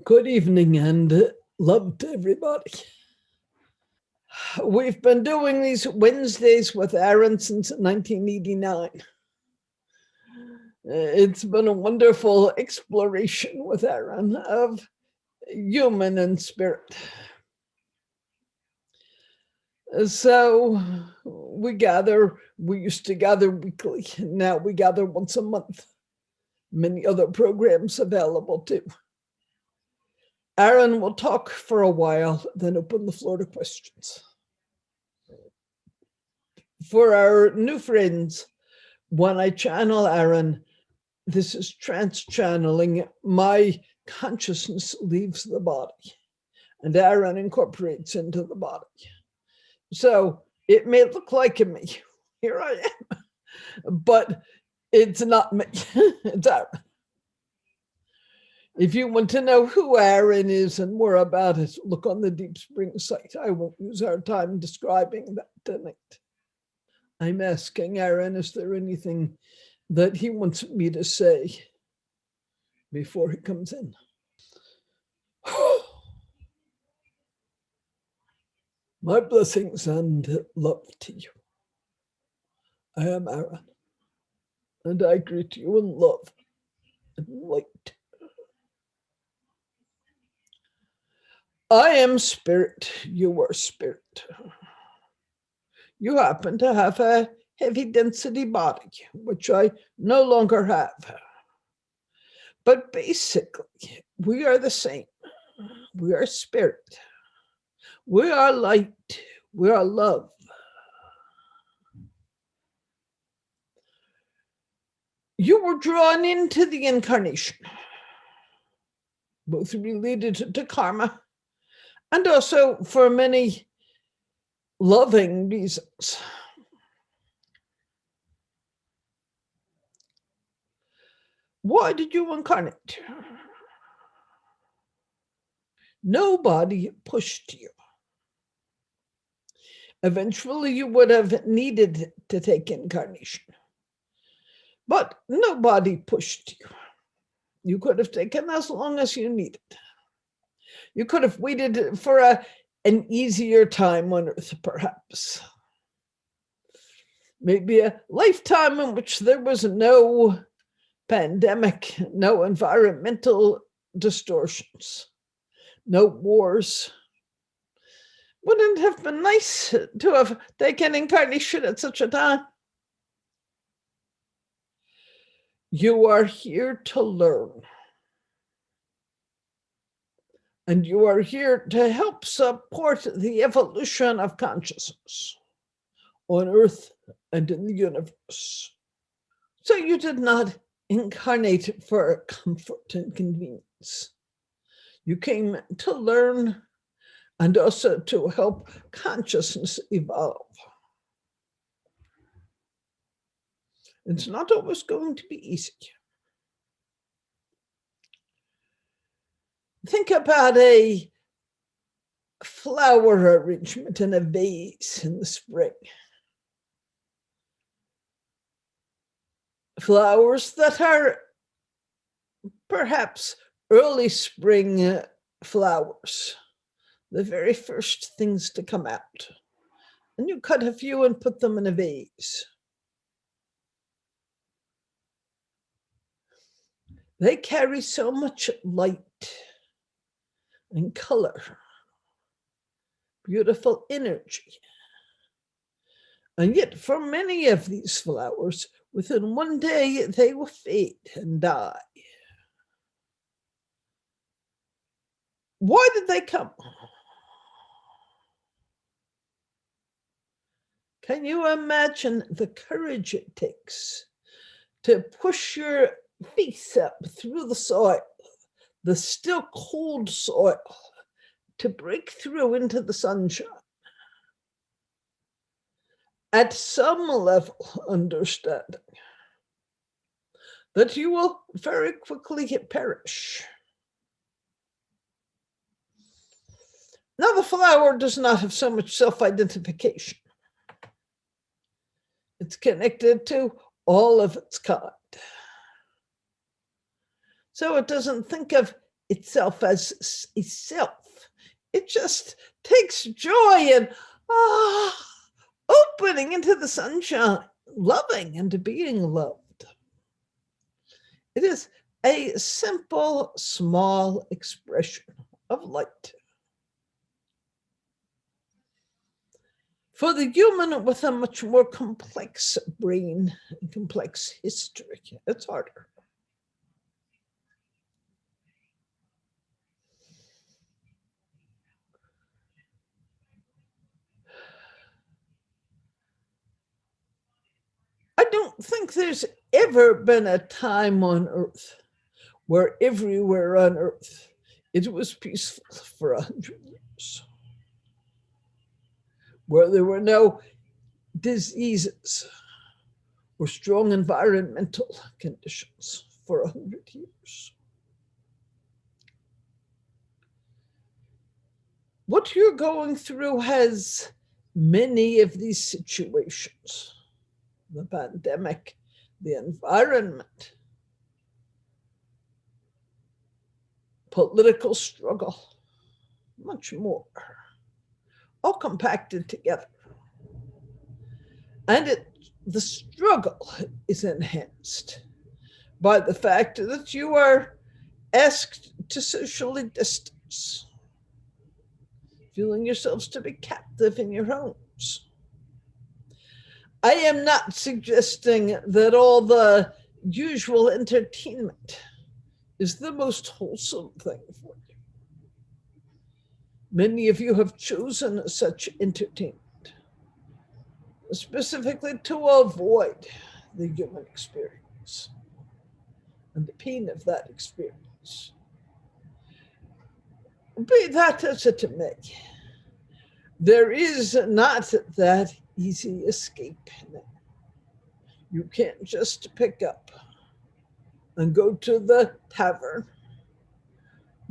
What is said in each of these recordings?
Good evening and love to everybody. We've been doing these Wednesdays with Aaron since 1989. It's been a wonderful exploration with Aaron of human and spirit. So we used to gather weekly, now we gather once a month. Many other programs available too. Aaron will talk for a while, then open the floor to questions. For our new friends, when I channel Aaron, this is trance channeling. My consciousness leaves the body, and Aaron incorporates into the body. So it may look like me. Here I am, but it's not me. It's Aaron. If you want to know who Aaron is and more about it, look on the Deep Spring site. I won't use our time describing that tonight. I'm asking Aaron, is there anything that he wants me to say before he comes in? My blessings and love to you. I am Aaron, and I greet you in love and light. I am spirit, you are spirit. You happen to have a heavy density body, which I no longer have. But basically, we are the same. We are spirit. We are light. We are love. You were drawn into the incarnation, both related to karma and also for many loving reasons. Why did you incarnate? Nobody pushed you. Eventually, you would have needed to take incarnation, but nobody pushed you. You could have taken as long as you needed. You could have waited for an easier time on Earth, perhaps. Maybe a lifetime in which there was no pandemic, no environmental distortions, no wars. Wouldn't it have been nice to have taken incarnation at such a time? You are here to learn. And you are here to help support the evolution of consciousness on Earth and in the universe. So you did not incarnate for comfort and convenience. You came to learn and also to help consciousness evolve. It's not always going to be easy. Think about a flower arrangement in a vase in the spring. Flowers that are perhaps early spring flowers, the very first things to come out. And you cut a few and put them in a vase. They carry so much light and color, beautiful energy. And yet for many of these flowers, within one day, they will fade and die. Why did they come? Can you imagine the courage it takes to push your face up through the soil, the still cold soil, to break through into the sunshine? At some level, understanding that you will very quickly perish. Now, the flower does not have so much self-identification. It's connected to all of its kind. So it doesn't think of itself as a self. It just takes joy in opening into the sunshine, loving and being loved. It is a simple, small expression of light. For the human with a much more complex brain and complex history, it's harder. I don't think there's ever been a time on Earth where everywhere on Earth it was peaceful for 100 years, where there were no diseases or strong environmental conditions for 100 years. What you're going through has many of these situations: the pandemic, the environment, political struggle, much more, all compacted together. And the struggle is enhanced by the fact that you are asked to socially distance, feeling yourselves to be captive in your homes. I am not suggesting that all the usual entertainment is the most wholesome thing for you. Many of you have chosen such entertainment specifically to avoid the human experience and the pain of that experience. Be that as it may, there is not that easy escape. You can't just pick up and go to the tavern,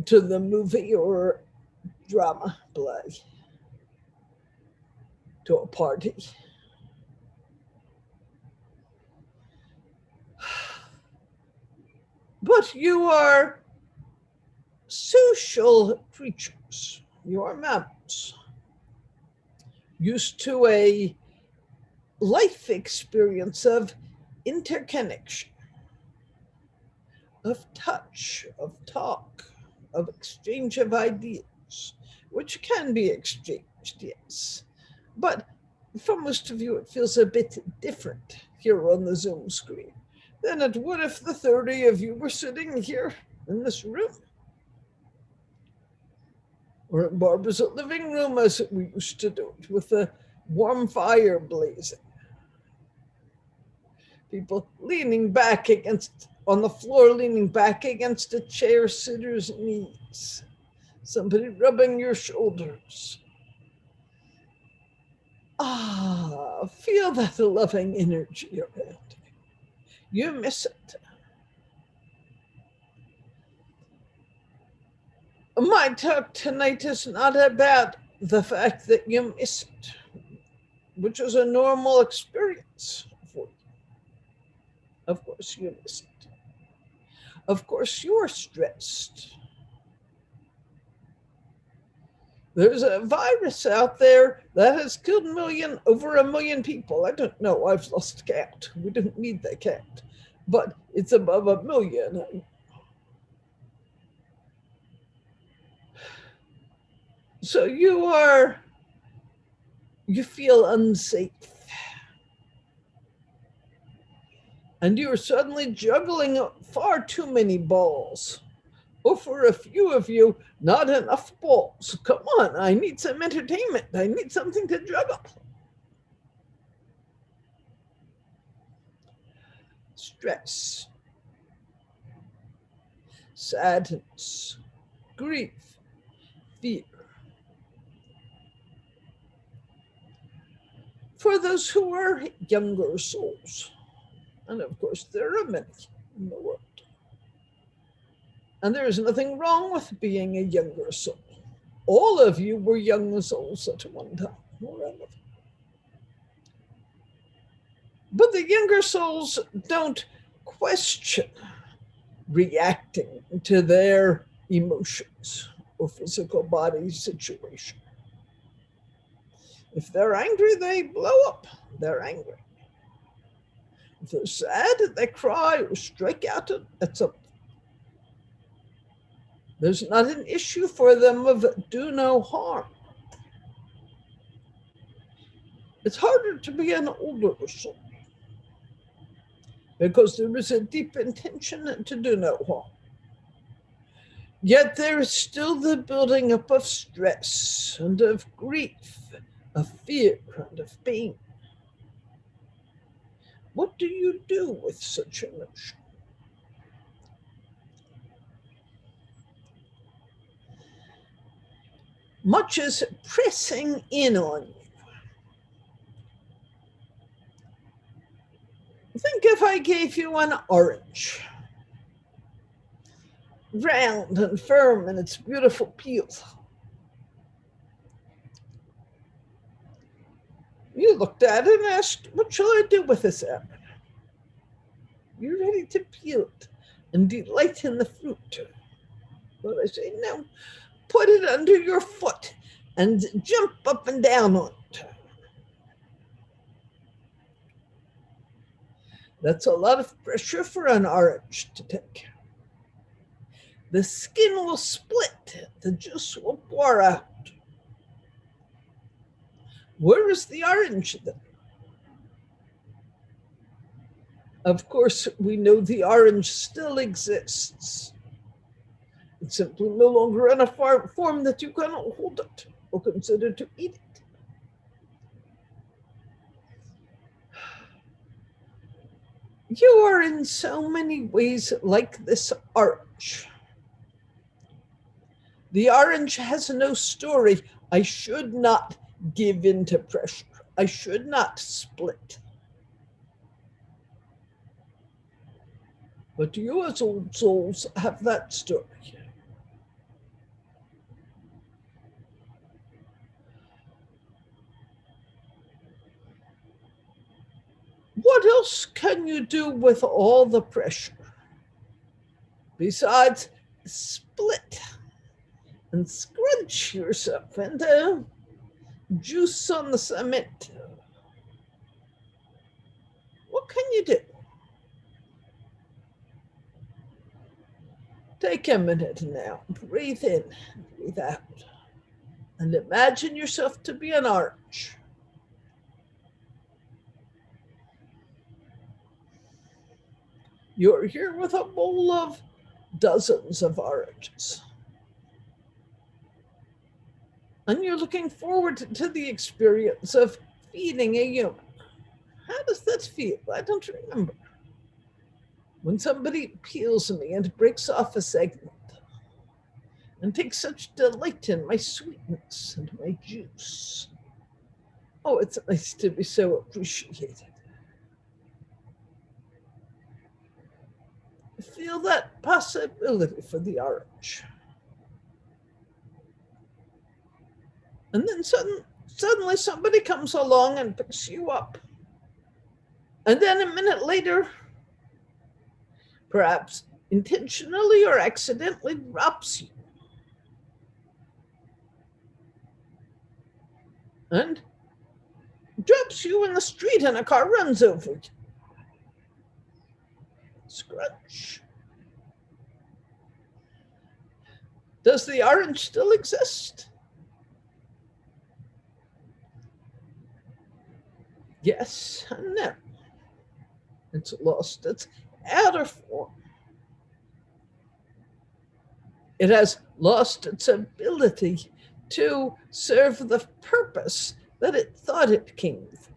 to the movie or drama play, to a party. But you are social creatures. You are mammals, used to a life experience of interconnection, of touch, of talk, of exchange of ideas, which can be exchanged, yes. But for most of you, it feels a bit different here on the Zoom screen than it would if the 30 of you were sitting here in this room, or in Barbara's living room as we used to do it, with a warm fire blazing. People leaning back on the floor, leaning back against a chair sitter's knees. Somebody rubbing your shoulders. Feel that loving energy around you. You miss it. My talk tonight is not about the fact that you miss it, which is a normal experience for you. Of course you miss it. Of course you're stressed. There's a virus out there that has killed over 1 million people. I don't know, I've lost count. We didn't need that count, but it's above 1 million. So you feel unsafe. And you're suddenly juggling far too many balls. Or for a few of you, not enough balls. Come on, I need some entertainment. I need something to juggle. Stress, sadness, grief, fear. For those who are younger souls, and of course there are many in the world, and there is nothing wrong with being a younger soul. All of you were young souls at one time or another. But the younger souls don't question reacting to their emotions or physical body situation. If they're angry, they blow up. They're angry. If they're sad, they cry or strike out at something. There's not an issue for them of do no harm. It's harder to be an older soul because there is a deep intention to do no harm. Yet there is still the building up of stress and of grief, of fear and of pain. What do you do with such emotion? Much is pressing in on you. Think if I gave you an orange, round and firm in its beautiful peel. You looked at it and asked, what shall I do with this apple? You're ready to peel it and delight in the fruit. But I say, no, put it under your foot and jump up and down on it. That's a lot of pressure for an orange to take. The skin will split, the juice will pour out. Where is the orange then? Of course, we know the orange still exists. It's simply no longer in a form that you cannot hold it or consider to eat it. You are in so many ways like this orange. The orange has no story. I should not give in to pressure. I should not split. But you as old souls have that story. What else can you do with all the pressure besides split and scrunch yourself and juice on the cement? What can you do? Take a minute now. Breathe in, breathe out, and imagine yourself to be an orange. You're here with a bowl of dozens of oranges. And you're looking forward to the experience of feeding a human. How does that feel? I don't remember. When somebody peels me and breaks off a segment and takes such delight in my sweetness and my juice. Oh, it's nice to be so appreciated. Feel that possibility for the orange. And then suddenly somebody comes along and picks you up. And then a minute later, perhaps intentionally or accidentally, drops you. And drops you in the street and a car runs over you. Scrunch. Does the orange still exist? Yes and no. It's lost its outer form. It has lost its ability to serve the purpose that it thought it came for.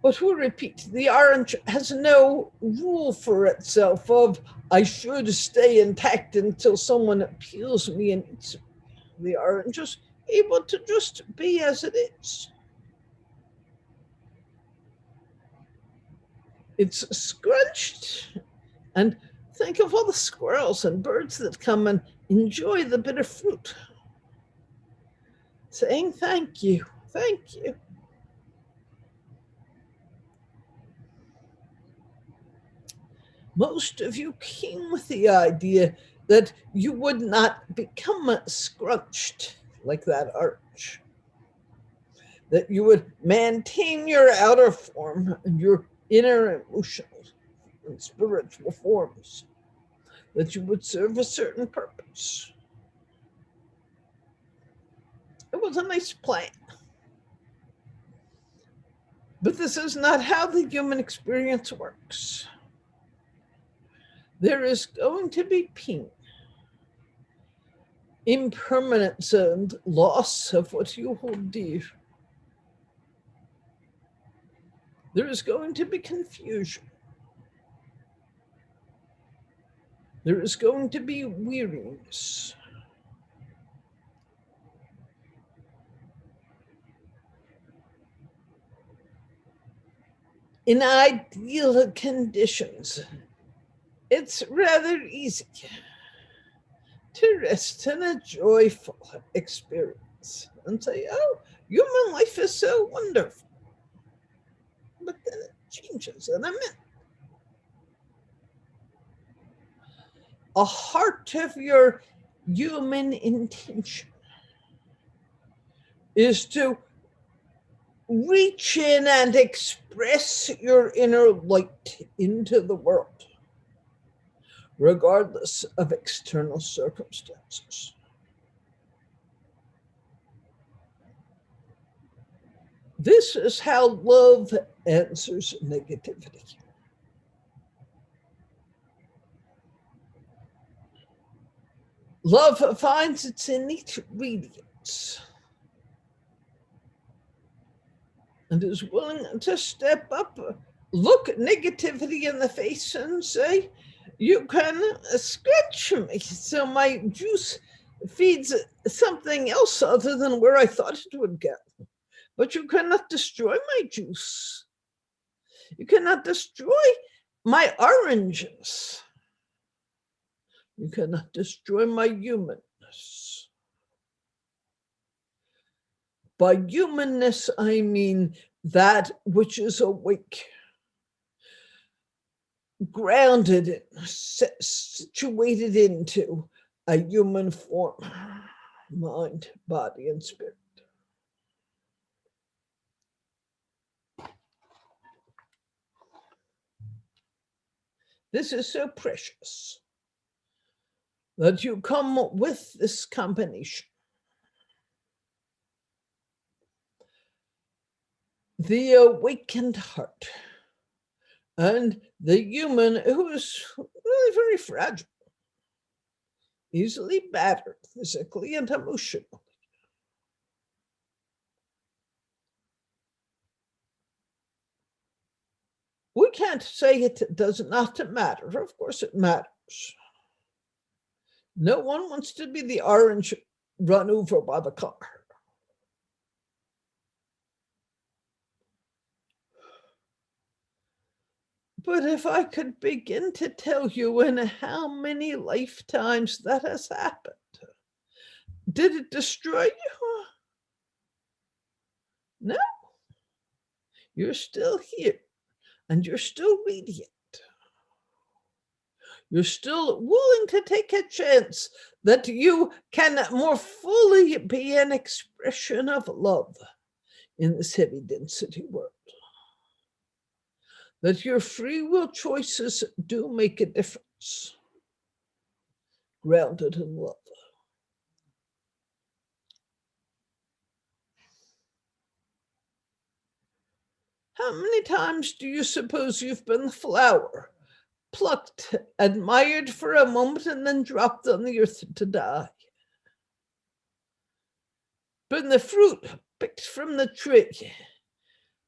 But we repeat, the orange has no rule for itself of, I should stay intact until someone peels me and eats me. The orange is able to just be as it is. It's scrunched, and think of all the squirrels and birds that come and enjoy the bitter fruit, saying thank you, thank you. Most of you came with the idea that you would not become scrunched like that arch, that you would maintain your outer form and your inner emotional and spiritual forms, that you would serve a certain purpose. It was a nice plan. But this is not how the human experience works. There is going to be pain, impermanence, and loss of what you hold dear. There is going to be confusion. There is going to be weariness. In ideal conditions, it's rather easy to rest in a joyful experience and say, oh, human life is so wonderful. But then it changes in a minute. A heart of your human intention is to reach in and express your inner light into the world, regardless of external circumstances. This is how love answers negativity. Love finds its innate radiance and is willing to step up, look negativity in the face and say, you can scratch me so my juice feeds something else other than where I thought it would go. But you cannot destroy my juice. You cannot destroy my oranges. You cannot destroy my humanness. By humanness, I mean that which is awake, grounded, situated into a human form, mind, body, and spirit. This is so precious that you come with this combination. The awakened heart and the human who is really very fragile, easily battered physically and emotionally. We can't say it does not matter. Of course it matters. No one wants to be the orange run over by the car. But if I could begin to tell you in how many lifetimes that has happened, did it destroy you? No. You're still here and you're still radiant. You're still willing to take a chance that you can more fully be an expression of love in this heavy density world. That your free will choices do make a difference, grounded in love. How many times do you suppose you've been the flower, plucked, admired for a moment, and then dropped on the earth to die? Been the fruit picked from the tree,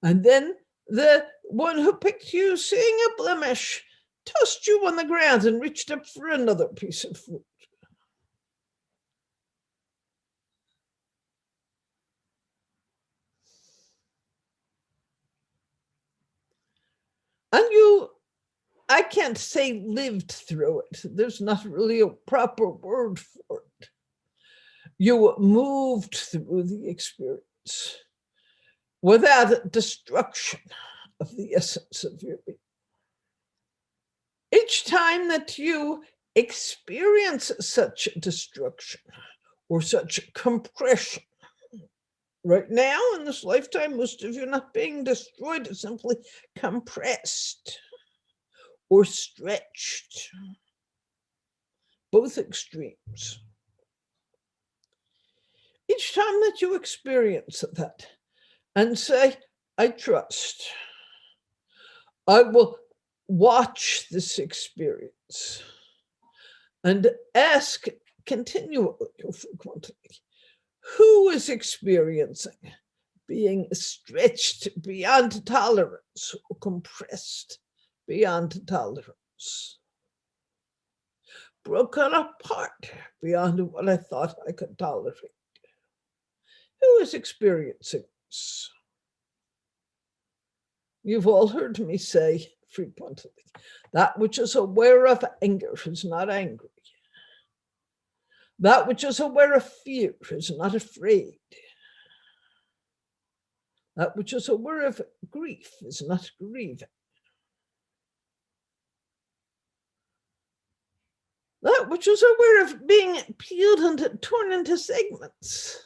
and then the one who picked you, seeing a blemish, tossed you on the ground and reached up for another piece of fruit. And you, I can't say lived through it. There's not really a proper word for it. You moved through the experience without destruction of the essence of your being. Each time that you experience such destruction or such compression, right now in this lifetime, most of you are not being destroyed, simply compressed or stretched, both extremes. Each time that you experience that and say, I trust, I will watch this experience and ask continually or frequently, who is experiencing being stretched beyond tolerance or compressed beyond tolerance, broken apart beyond what I thought I could tolerate? Who is experiencing this? You've all heard me say frequently, that which is aware of anger is not angry. That which is aware of fear is not afraid. That which is aware of grief is not grieving. That which is aware of being peeled and torn into segments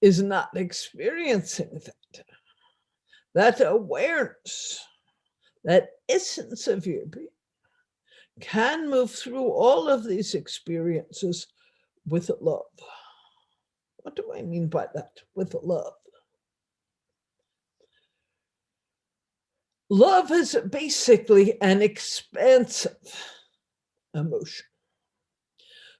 is not experiencing that. That awareness, that essence of your being, can move through all of these experiences with love. What do I mean by that? With love. Love is basically an expansive emotion.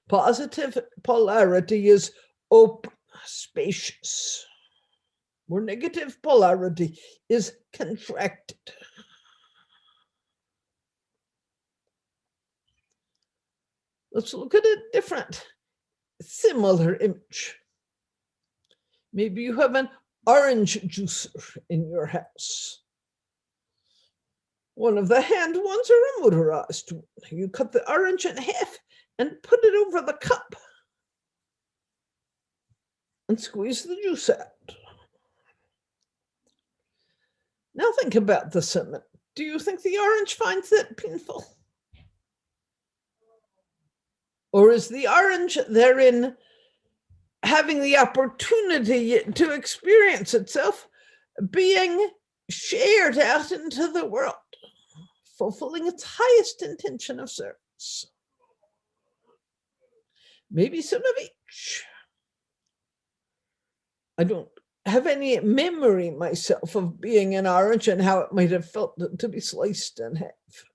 Positive polarity is open, spacious, where negative polarity is contracted. Let's look at a different, similar image. Maybe you have an orange juicer in your house. One of the hand ones or a motorized one. You cut the orange in half and put it over the cup and squeeze the juice out. Now think about this a minute. Do you think the orange finds that painful? Or is the orange therein having the opportunity to experience itself being shared out into the world, fulfilling its highest intention of service? Maybe some of each. I don't have any memory myself of being an orange and how it might have felt to be sliced in half.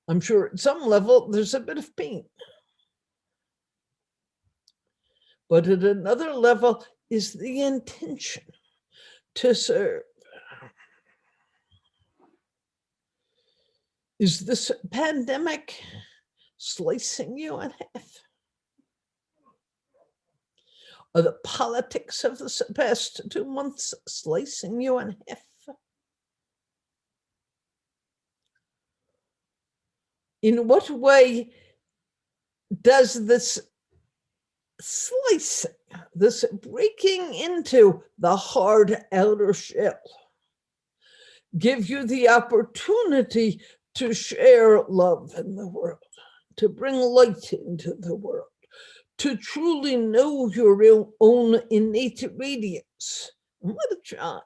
I'm sure at some level there's a bit of pain. But at another level is the intention to serve. Is this pandemic slicing you in half? Are the politics of the past 2 months slicing you in half? In what way does this slicing, this breaking into the hard outer shell, give you the opportunity to share love in the world, to bring light into the world, to truly know your own innate radiance and let it shine?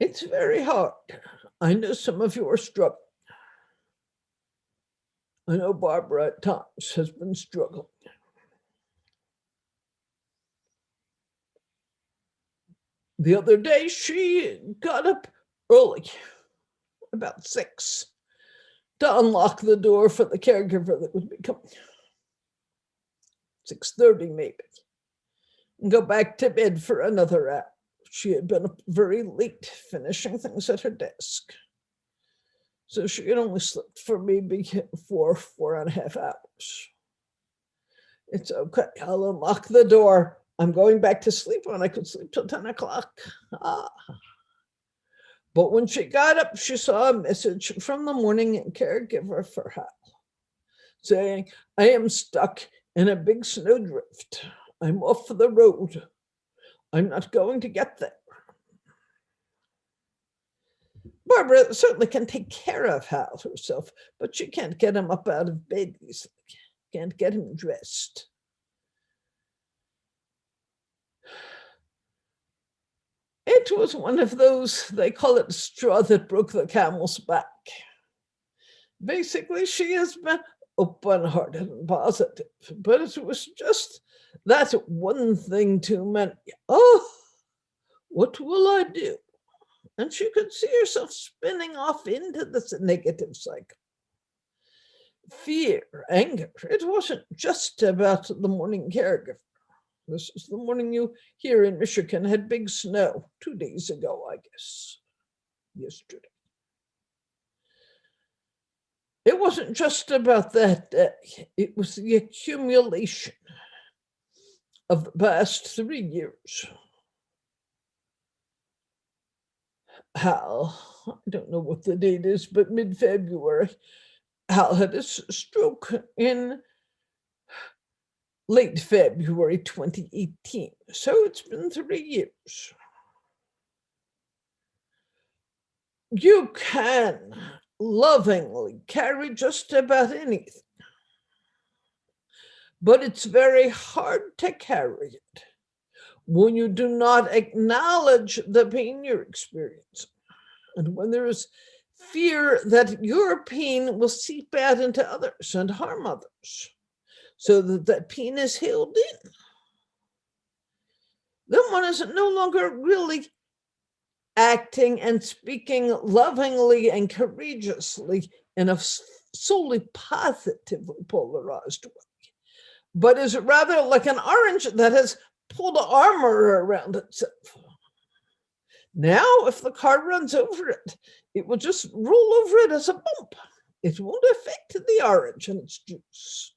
It's very hard. I know some of you are struggling. I know Barbara at times has been struggling. The other day, she got up early, about 6, to unlock the door for the caregiver that would be coming. 6:30 maybe, and go back to bed for another hour. She had been up very late finishing things at her desk. So she had only slept for maybe 4.5 hours. It's okay, I'll unlock the door. I'm going back to sleep when I could sleep till 10 o'clock. But when she got up, she saw a message from the morning caregiver for Hal saying, I am stuck in a big snowdrift. I'm off the road. I'm not going to get there. Barbara certainly can take care of Hal herself, but she can't get him up out of bed easily, can't get him dressed. It was one of those, they call it straw that broke the camel's back. Basically, she has been open-hearted and positive, but it was just that one thing too many. Oh, what will I do? And she could see herself spinning off into this negative cycle. Fear, anger, it wasn't just about the morning caregiver. This is the morning you here in Michigan had big snow 2 days ago, I guess, yesterday. It wasn't just about that day. It was the accumulation of the past 3 years. Hal, I don't know what the date is, but mid-February, Hal had a stroke in late February 2018. So it's been 3 years. You can lovingly carry just about anything, but it's very hard to carry it when you do not acknowledge the pain you're experiencing, and when there is fear that your pain will seep out into others and harm others, so that that pain is held in. Then one is no longer really acting and speaking lovingly and courageously in a solely positively polarized way, but is rather like an orange that has pulled armor around itself. Now, if the car runs over it, it will just roll over it as a bump. It won't affect the orange and its juice.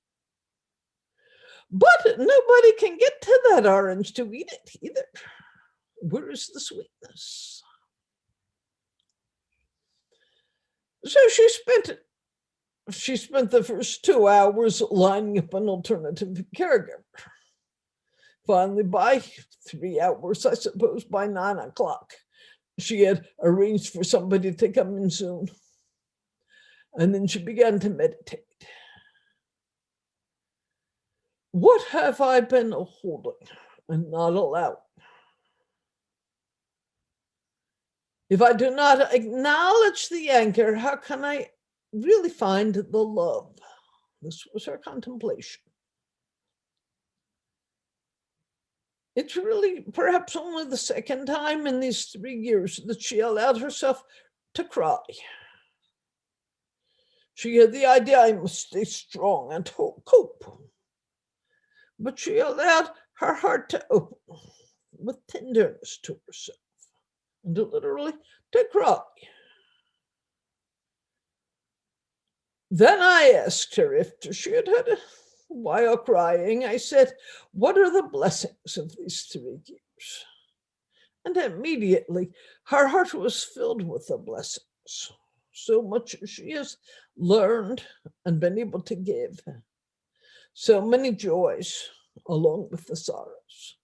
But nobody can get to that orange to eat it either. Where is the sweetness? So she spent the first 2 hours lining up an alternative caregiver. Finally, by 3 hours, I suppose by 9 o'clock, she had arranged for somebody to come in soon. And then she began to meditate. What have I been holding and not allowing? If I do not acknowledge the anger, how can I really find the love? This was her contemplation. It's really perhaps only the second time in these 3 years that she allowed herself to cry. She had the idea, I must stay strong and cope. But she allowed her heart to open with tenderness to herself and literally to cry. Then I asked her if she had had a while crying. I said, what are the blessings of these 3 years? And immediately her heart was filled with the blessings. So much she has learned and been able to give. So many joys along with the sorrows.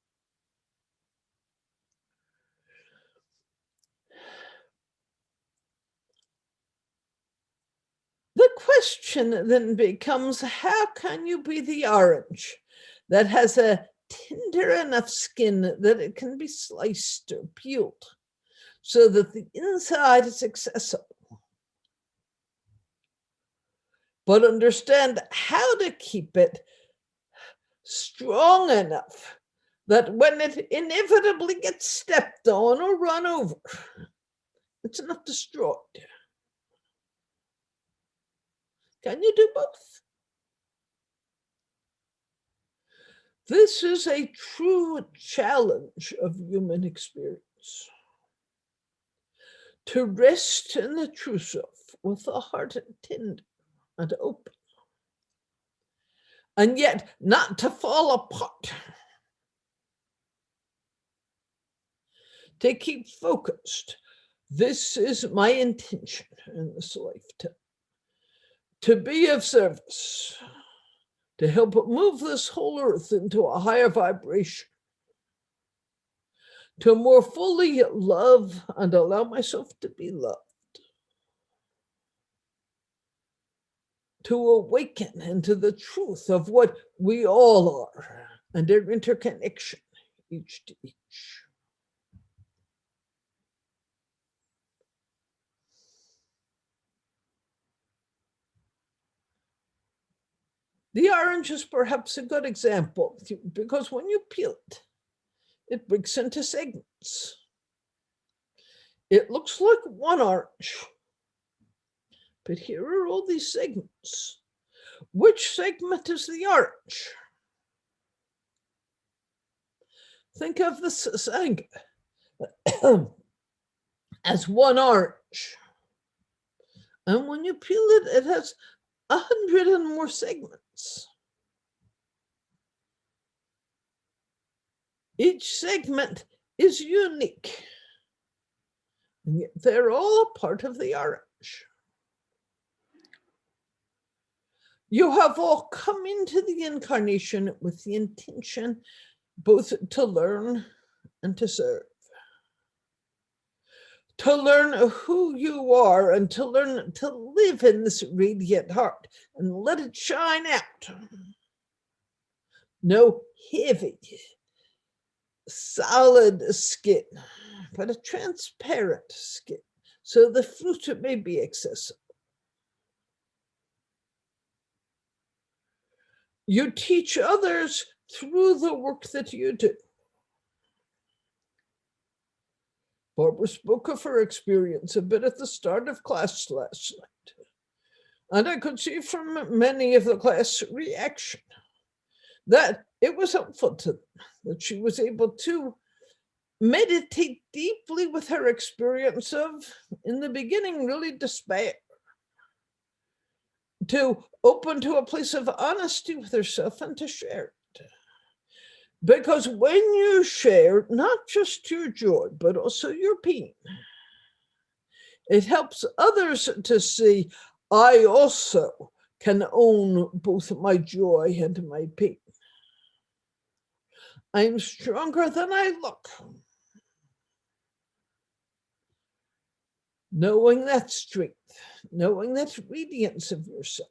The question then becomes, how can you be the orange that has a tender enough skin that it can be sliced or peeled so that the inside is accessible? But understand how to keep it strong enough that when it inevitably gets stepped on or run over, it's not destroyed. Can you do both? This is a true challenge of human experience. To rest in the true self with a heart tender and open, and yet not to fall apart. To keep focused. This is my intention in this lifetime. To be of service, to help move this whole earth into a higher vibration, to more fully love and allow myself to be loved. to awaken into the truth of what we all are and their interconnection, each to each. The orange is perhaps a good example because when you peel it, it breaks into segments. It looks like one orange, but here are all these segments. Which segment is the orange? Think of the sanga as one orange. And when you peel it, it has 100 and more segments. Each segment is unique, and yet they're all a part of the orange. You have all come into the incarnation with the intention both to learn and to serve. To learn who you are and to learn to live in this radiant heart and let it shine out. No heavy, solid skin, but a transparent skin, so the fruit may be accessible. You teach others through the work that you do. Barbara spoke of her experience a bit at the start of class last night, and I could see from many of the class reaction that it was helpful to them, that she was able to meditate deeply with her experience of, in the beginning, really despair, to open to a place of honesty with herself and to share it. Because when you share not just your joy, but also your pain, it helps others to see, I also can own both my joy and my pain. I'm stronger than I look. Knowing that strength, knowing that radiance of yourself.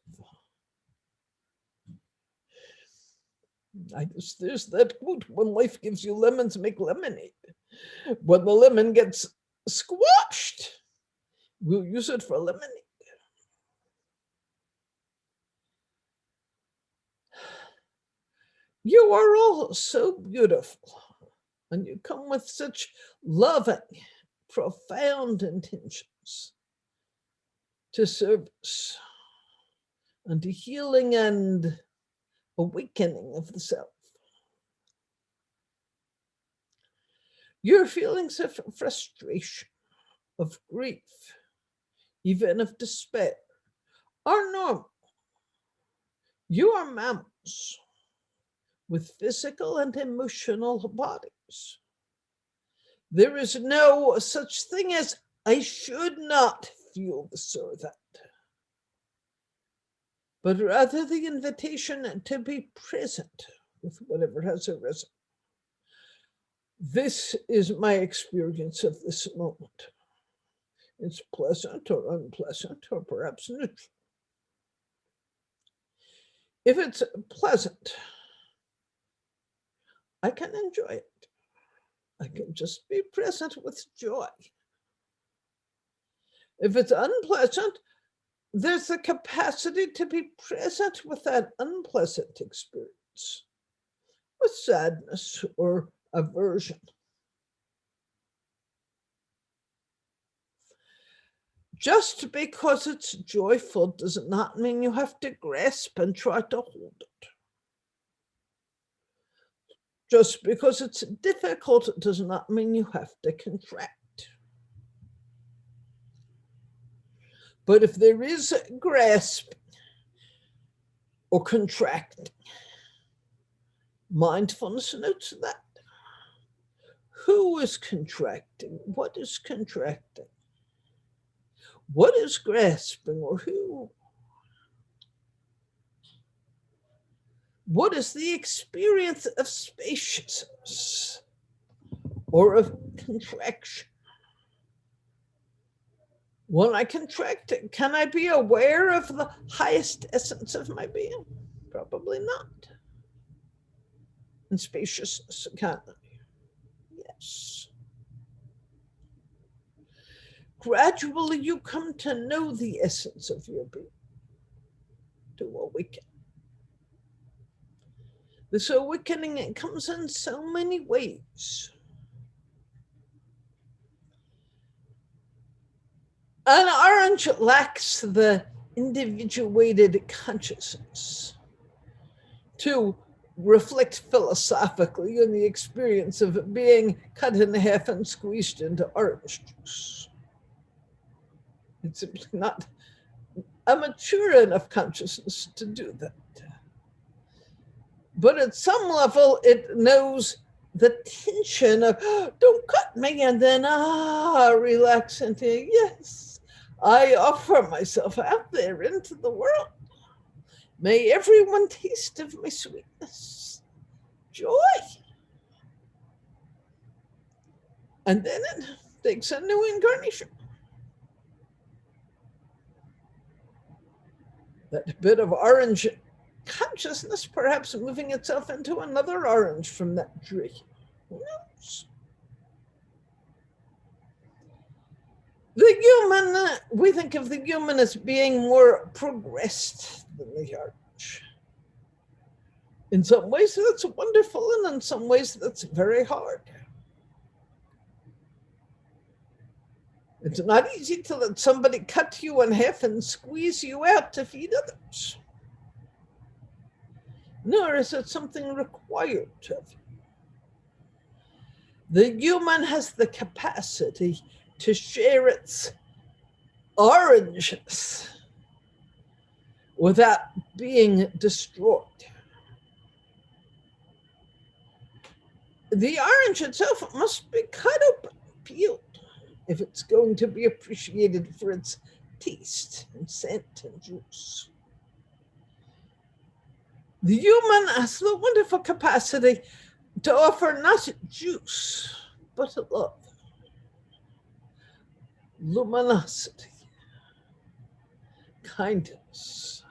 There's that quote, when life gives you lemons, make lemonade. When the lemon gets squashed, we'll use it for lemonade. You are all so beautiful, and you come with such loving, profound intentions to service and to healing and awakening of the self. Your feelings of frustration, of grief, even of despair, are normal. You are mammals with physical and emotional bodies. There is no such thing as, I should not feel this or that, but rather the invitation to be present with whatever has arisen. This is my experience of this moment. It's pleasant or unpleasant or perhaps neutral. If it's pleasant, I can enjoy it. I can just be present with joy. If it's unpleasant, there's the capacity to be present with that unpleasant experience, with sadness or aversion. Just because it's joyful does not mean you have to grasp and try to hold it. Just because it's difficult does not mean you have to contract. But if there is grasping or contracting, mindfulness notes that. Who is contracting? What is contracting? What is grasping, or who? What is the experience of spaciousness or of contraction? When I contract, can I be aware of the highest essence of my being? Probably not. In spaciousness, can I? Yes. Gradually, you come to know the essence of your being, to awaken. This awakening, it comes in so many ways. An orange lacks the individuated consciousness to reflect philosophically on the experience of being cut in half and squeezed into orange juice. It's simply not a mature enough consciousness to do that. But at some level, it knows the tension of, oh, don't cut me, and then, relax into, yes, I offer myself out there into the world. May everyone taste of my sweetness. Joy. And then it takes a new incarnation. That bit of orange consciousness perhaps moving itself into another orange from that tree. Who knows? The human, we think of the human as being more progressed than the orange. In some ways, that's wonderful, and in some ways, that's very hard. It's not easy to let somebody cut you in half and squeeze you out to feed others. Nor is it something required of you. The human has the capacity to share its orangeness without being destroyed. The orange itself must be cut open, peeled, if it's going to be appreciated for its taste and scent and juice. The human has the wonderful capacity to offer not juice, but love, luminosity, kindness.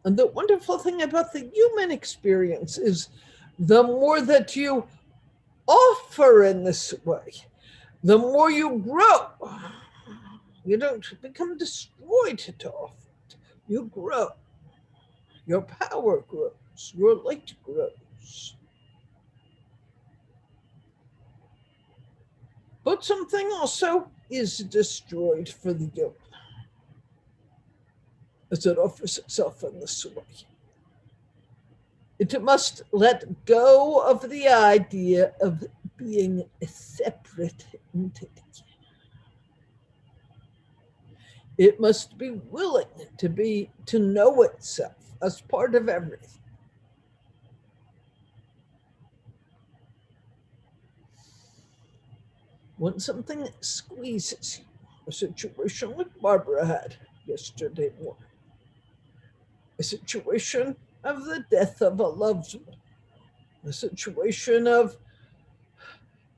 And the wonderful thing about the human experience is the more that you offer in this way, the more you grow. You don't become destroyed to offer it. You grow. Your power grows. Your light grows. But something also is destroyed for the human as it offers itself in this way. It must let go of the idea of being a separate entity. It must be willing to know itself as part of everything. When something squeezes you, a situation like Barbara had yesterday morning, a situation of the death of a loved one, a situation of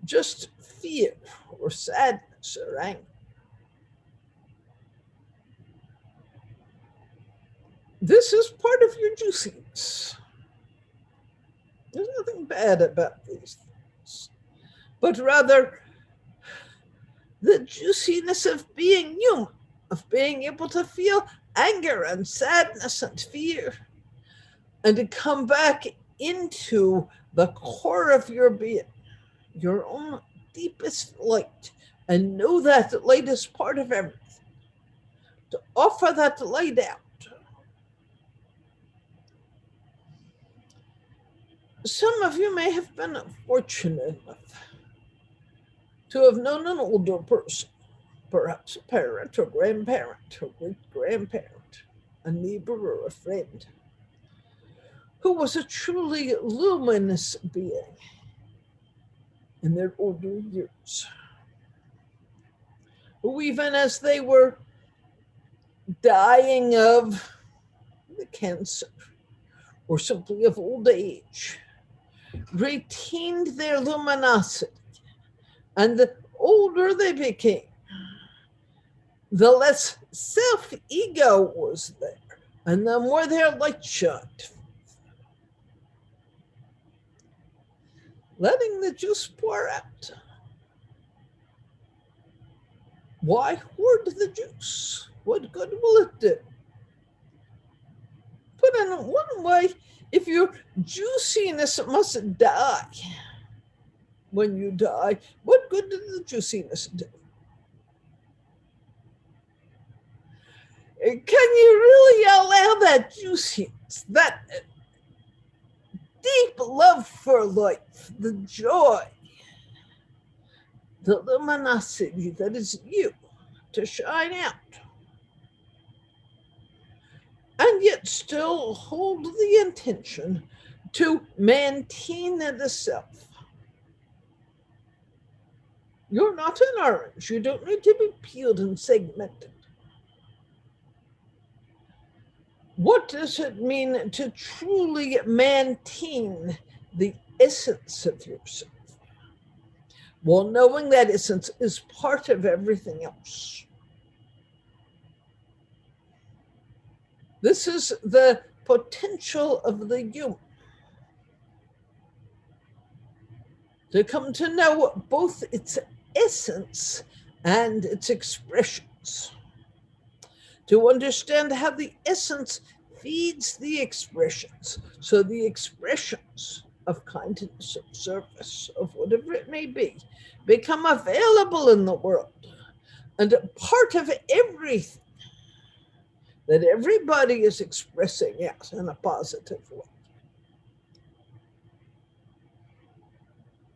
just fear or sadness or anger. This is part of your juiciness. There's nothing bad about these things, but rather the juiciness of being human, of being able to feel anger and sadness and fear, and to come back into the core of your being, your own deepest light, and know that light is part of everything. To offer that light out. Some of you may have been fortunate enough to have known an older person, perhaps a parent or grandparent or great-grandparent, a neighbor or a friend, who was a truly luminous being in their older years, who even as they were dying of the cancer or simply of old age, retained their luminosity. And the older they became, the less self-ego was there, and the more their light shined. Letting the juice pour out. Why hoard the juice? What good will it do? Put in one way, if your juiciness must die when you die, what good did the juiciness do? Can you really allow that juiciness, that deep love for life, the joy, the luminosity that is you, to shine out, and yet still hold the intention to maintain the self? You're not an orange. You don't need to be peeled and segmented. What does it mean to truly maintain the essence of yourself? Well, knowing that essence is part of everything else. This is the potential of the human. To come to know both its essence and its expressions. To understand how the essence feeds the expressions. So the expressions of kindness, of service, of whatever it may be, become available in the world and a part of everything that everybody is expressing out in a positive way.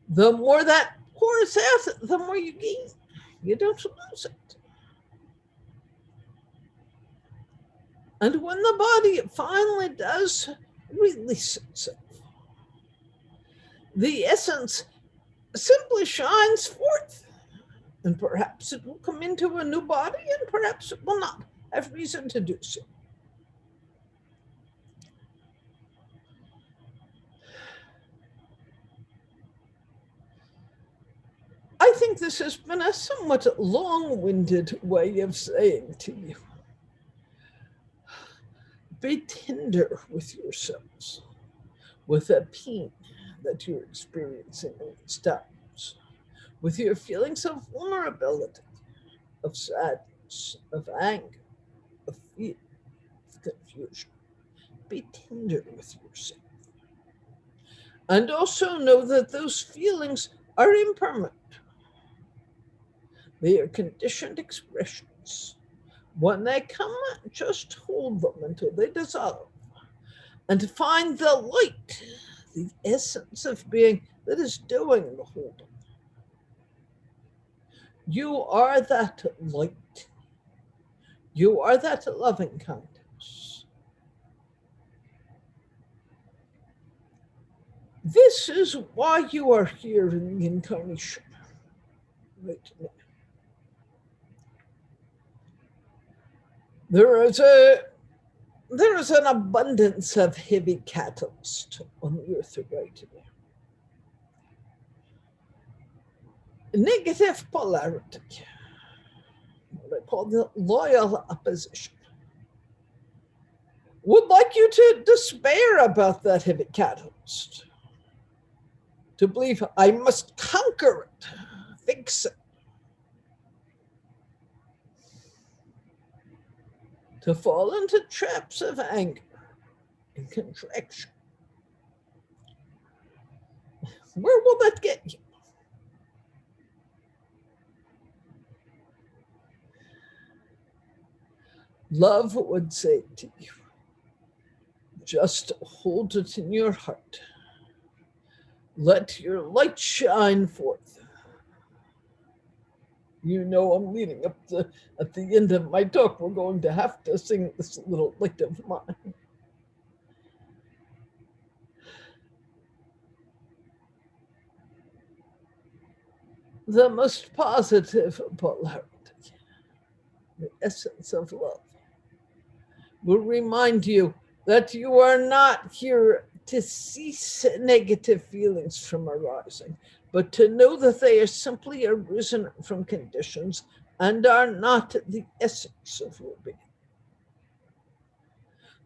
The more that pours out, the more you gain. You don't lose it. And when the body finally does release itself, the essence simply shines forth. And perhaps it will come into a new body, and perhaps it will not have reason to do so. I think this has been a somewhat long-winded way of saying to you, be tender with yourselves, with the pain that you're experiencing in these times, with your feelings of vulnerability, of sadness, of anger, of fear, of confusion. Be tender with yourself. And also know that those feelings are impermanent. They are conditioned expressions. When they come, just hold them until they dissolve, and find the light, the essence of being that is doing the holding. You are that light. You are that loving kindness. This is why you are here in the incarnation right now. There is an abundance of heavy catalyst on the earth right now. Negative polarity, what I call the loyal opposition, would like you to despair about that heavy catalyst, to believe I must conquer it, fix it, to fall into traps of anger and contraction. Where will that get you? Love would say to you, just hold it in your heart. Let your light shine forth. You know, I'm leading up to, at the end of my talk, we're going to have to sing this little light of mine. The most positive polarity, the essence of love, will remind you that you are not here to cease negative feelings from arising, but to know that they are simply arisen from conditions and are not the essence of your being.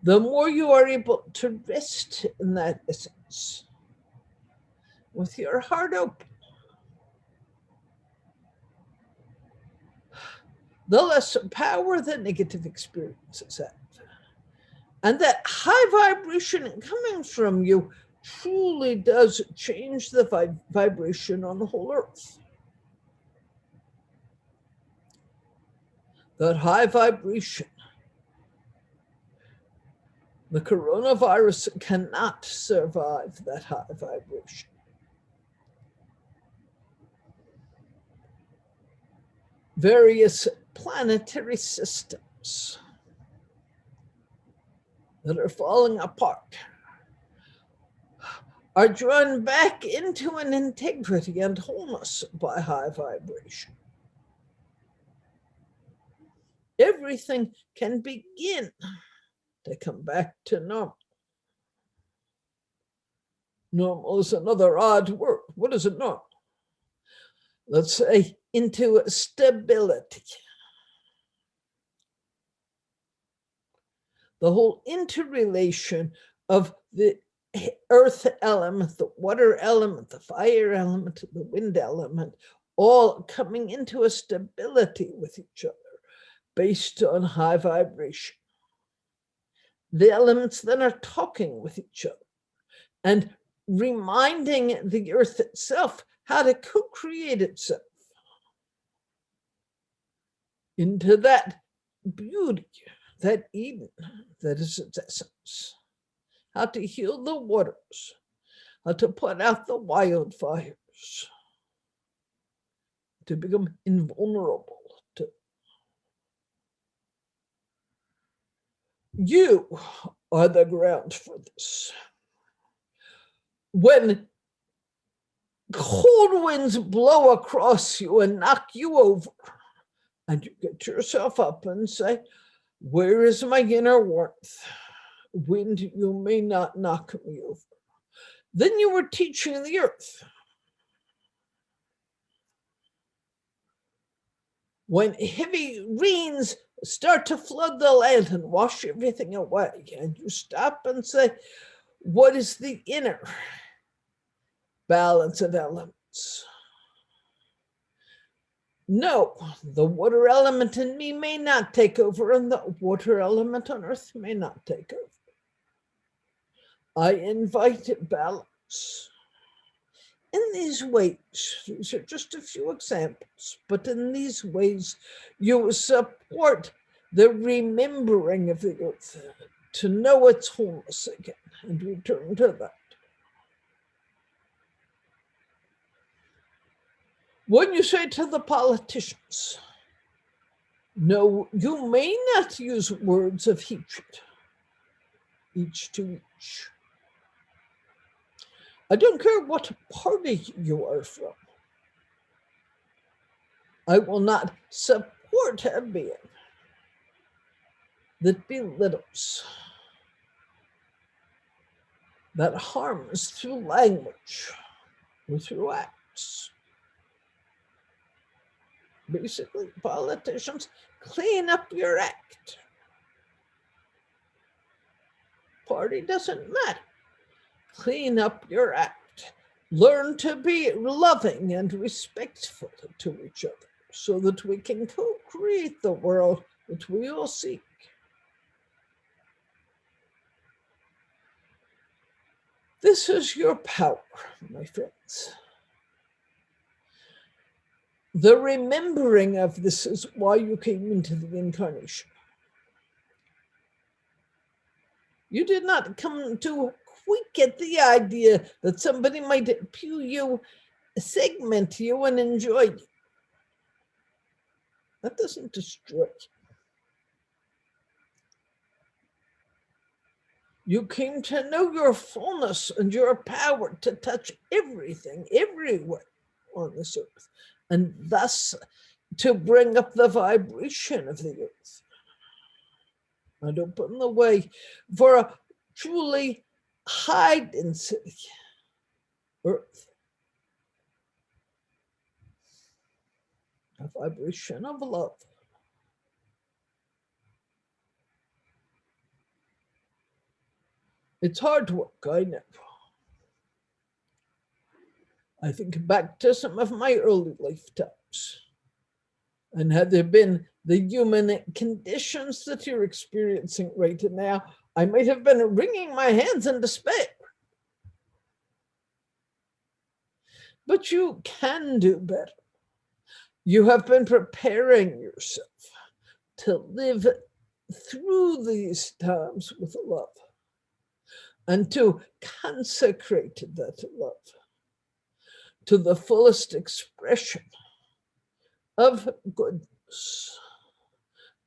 The more you are able to rest in that essence, with your heart open, the less power the negative experiences have. And that high vibration coming from you truly does change the vibration on the whole earth. That high vibration, the coronavirus cannot survive that high vibration. Various planetary systems that are falling apart are drawn back into an integrity and wholeness by high vibration. Everything can begin to come back to normal. Normal is another odd word. What is it normal? Let's say into stability. The whole interrelation of the earth element, the water element, the fire element, the wind element, all coming into a stability with each other based on high vibration. The elements then are talking with each other and reminding the earth itself how to co-create itself into that beauty, that Eden that is its essence. How to heal the waters, how to put out the wildfires, to become invulnerable. You are the ground for this. When cold winds blow across you and knock you over, and you get yourself up and say, where is my inner warmth? Wind, you may not knock me over. Then you were teaching the earth. When heavy rains start to flood the land and wash everything away, and you stop and say, what is the inner balance of elements? No, the water element in me may not take over, and the water element on earth may not take over. I invite balance. In these ways, these are just a few examples, but in these ways, you support the remembering of the earth to know its wholeness again and return to that. When you say to the politicians, no, you may not use words of hatred, each to each. I don't care what party you are from. I will not support a being that belittles, that harms through language or through acts. Basically, politicians, clean up your act. Party doesn't matter. Clean up your act. Learn to be loving and respectful to each other so that we can co-create the world that we all seek. This is your power, my friends. The remembering of this is why you came into the incarnation. You did not come to quite get the idea that somebody might pew you, segment you, and enjoy you. That doesn't destroy you. You came to know your fullness and your power to touch everything, everywhere on this earth, and thus to bring up the vibration of the earth and open the way for a truly high density earth. a vibration of love. It's hard work, I know. I think back to some of my early lifetimes. And had there been the human conditions that you're experiencing right now, I might have been wringing my hands in despair. But you can do better. You have been preparing yourself to live through these times with love and to consecrate that love to the fullest expression of goodness,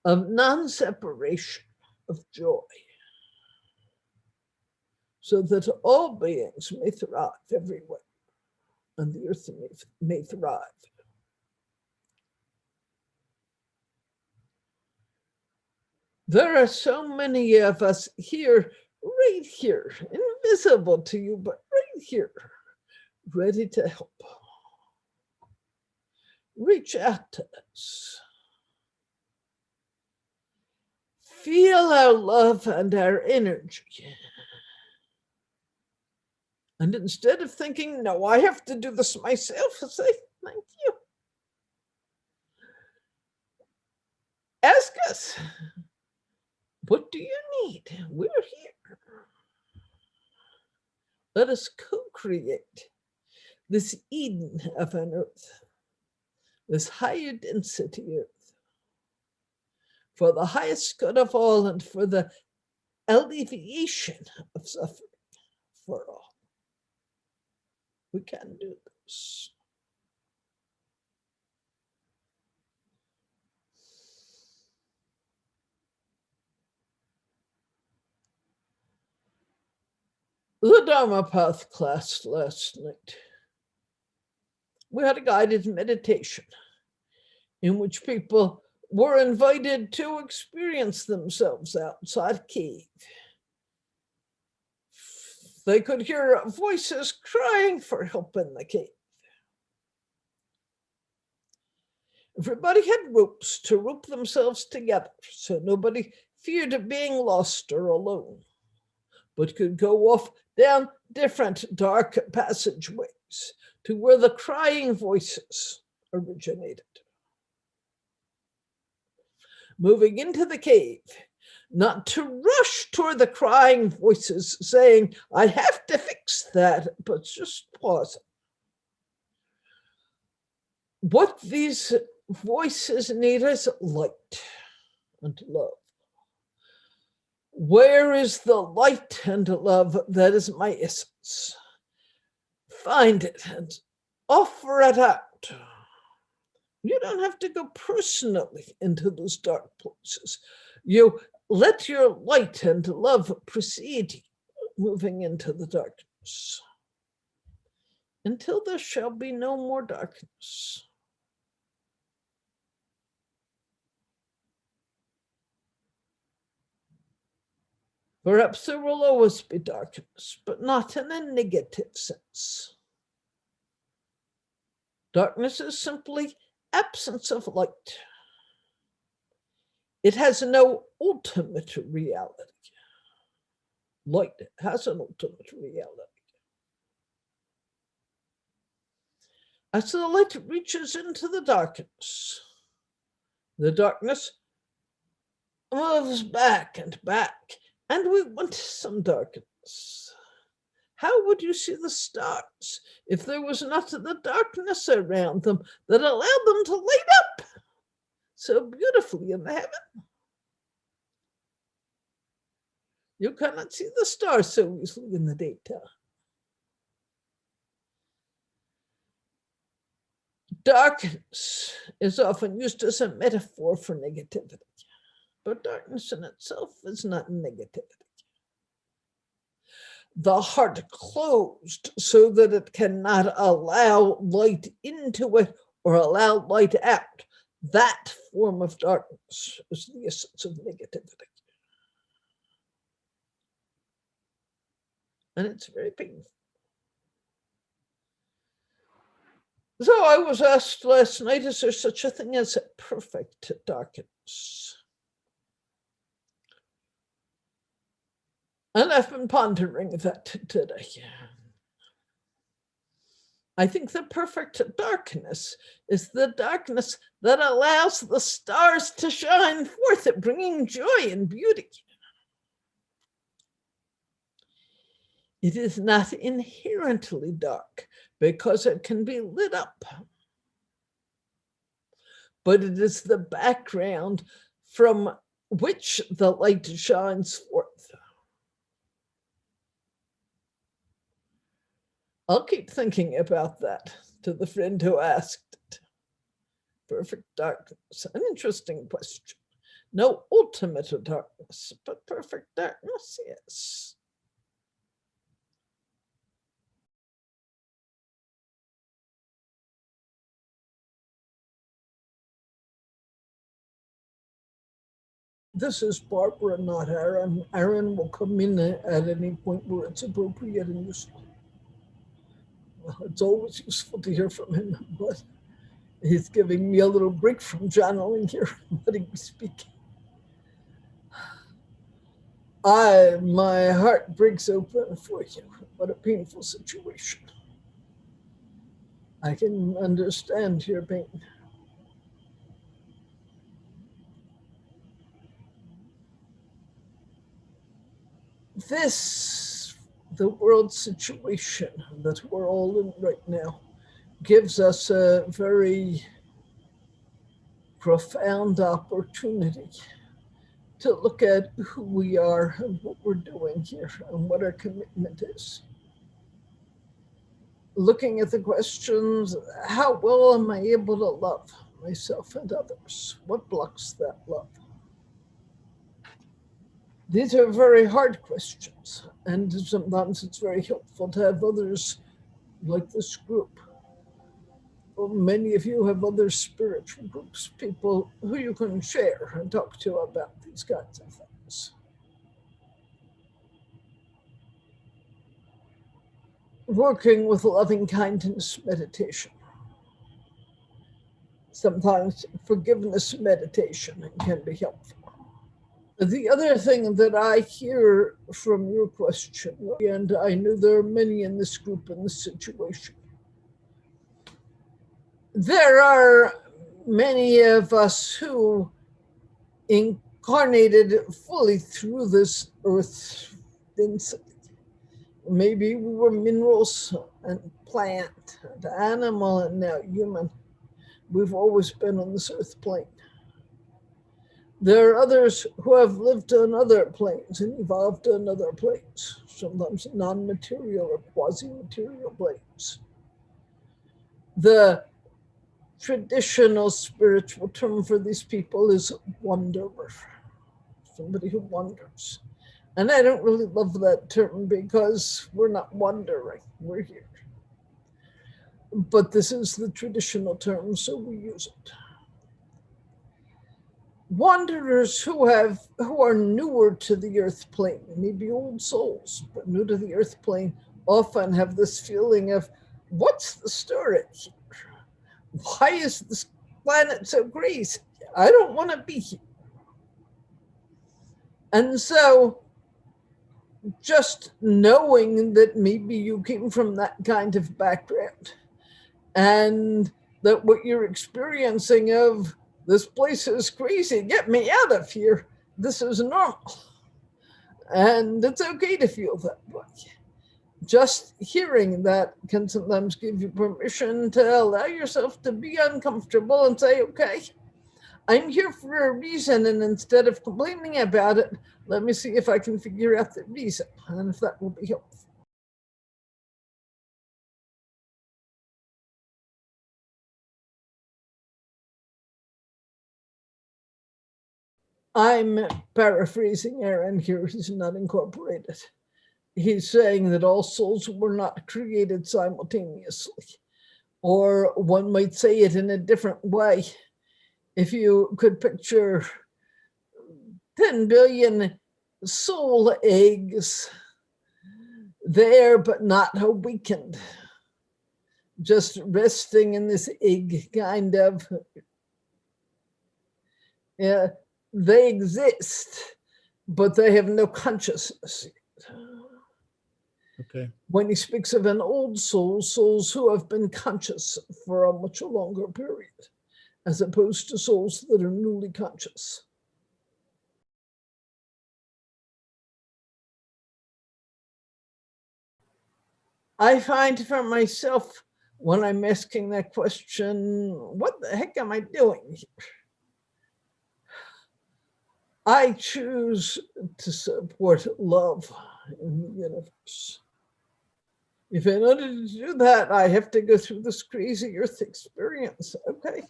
of non-separation, of joy, so that all beings may thrive everywhere and the earth may thrive. There are so many of us here, right here, invisible to you, but right here, ready to help. Reach out to us. Feel our love and our energy. And instead of thinking, no, I have to do this myself, say, thank you. Ask us, what do you need? We're here. Let us co-create this Eden of an earth, this higher density earth, for the highest good of all and for the alleviation of suffering for all. We can do this. The Dharma Path class last night, we had a guided meditation in which people were invited to experience themselves outside a cave. They could hear voices crying for help in the cave. Everybody had ropes to rope themselves together, so nobody feared being lost or alone, but could go off down different dark passageways to where the crying voices originated. Moving into the cave, not to rush toward the crying voices saying, I have to fix that, but just pause. What these voices need is light and love. Where is the light and love that is my essence? Find it and offer it out. You don't have to go personally into those dark places. You let your light and love precede you, moving into the darkness, until there shall be no more darkness. Perhaps there will always be darkness, but not in a negative sense. Darkness is simply absence of light. It has no ultimate reality. Light has an ultimate reality. As the light reaches into the darkness moves back, and we want some darkness. How would you see the stars if there was not the darkness around them that allowed them to light up so beautifully in the heaven? You cannot see the stars so easily in the daytime. Darkness is often used as a metaphor for negativity, but darkness in itself is not negativity. The heart closed so that it cannot allow light into it or allow light out. That form of darkness is the essence of negativity. And it's very painful. So I was asked last night, is there such a thing as perfect darkness? And I've been pondering that today. I think the perfect darkness is the darkness that allows the stars to shine forth, bringing joy and beauty. It is not inherently dark because it can be lit up, but it is the background from which the light shines forth. I'll keep thinking about that to the friend who asked it. Perfect darkness, an interesting question. No ultimate darkness, but perfect darkness, yes. This is Barbara, not Aaron. Aaron will come in at any point where it's appropriate and useful. Well, it's always useful to hear from him, but he's giving me a little break from channeling here, letting me speak. My heart breaks open for you. What a painful situation. I can understand your pain. The world situation that we're all in right now, gives us a very profound opportunity to look at who we are and what we're doing here and what our commitment is. Looking at the questions, how well am I able to love myself and others? What blocks that love? These are very hard questions, and sometimes it's very helpful to have others like this group. Many of you have other spiritual groups, people who you can share and talk to about these kinds of things. Working with loving kindness meditation. Sometimes forgiveness meditation can be helpful. The other thing that I hear from your question, and I know there are many in this group in this situation, there are many of us who incarnated fully through this earth density. Maybe we were minerals and plant and animal and now human. We've always been on this earth plane. There are others who have lived on other planes and evolved on other planes, sometimes non-material or quasi-material planes. The traditional spiritual term for these people is wanderer, somebody who wanders. And I don't really love that term because we're not wandering, we're here. But this is the traditional term, so we use it. Wanderers who are newer to the earth plane, maybe old souls, but new to the earth plane, often have this feeling of, what's the story here? Why is this planet so crazy? I don't want to be here. And so just knowing that maybe you came from that kind of background and that what you're experiencing of, this place is crazy, get me out of here, this is normal. And it's okay to feel that way. Just hearing that can sometimes give you permission to allow yourself to be uncomfortable and say, okay, I'm here for a reason, and instead of complaining about it, let me see if I can figure out the reason, and if that will be helpful. I'm paraphrasing Aaron here, he's not incorporated. He's saying that all souls were not created simultaneously, or one might say it in a different way. If you could picture 10 billion soul eggs there, but not awakened, just resting in this egg, kind of. Yeah, they exist, but they have no consciousness. Okay. When he speaks of an old soul, souls who have been conscious for a much longer period, as opposed to souls that are newly conscious. I find for myself, when I'm asking that question, what the heck am I doing? I choose to support love in the universe. If in order to do that, I have to go through this crazy earth experience, okay,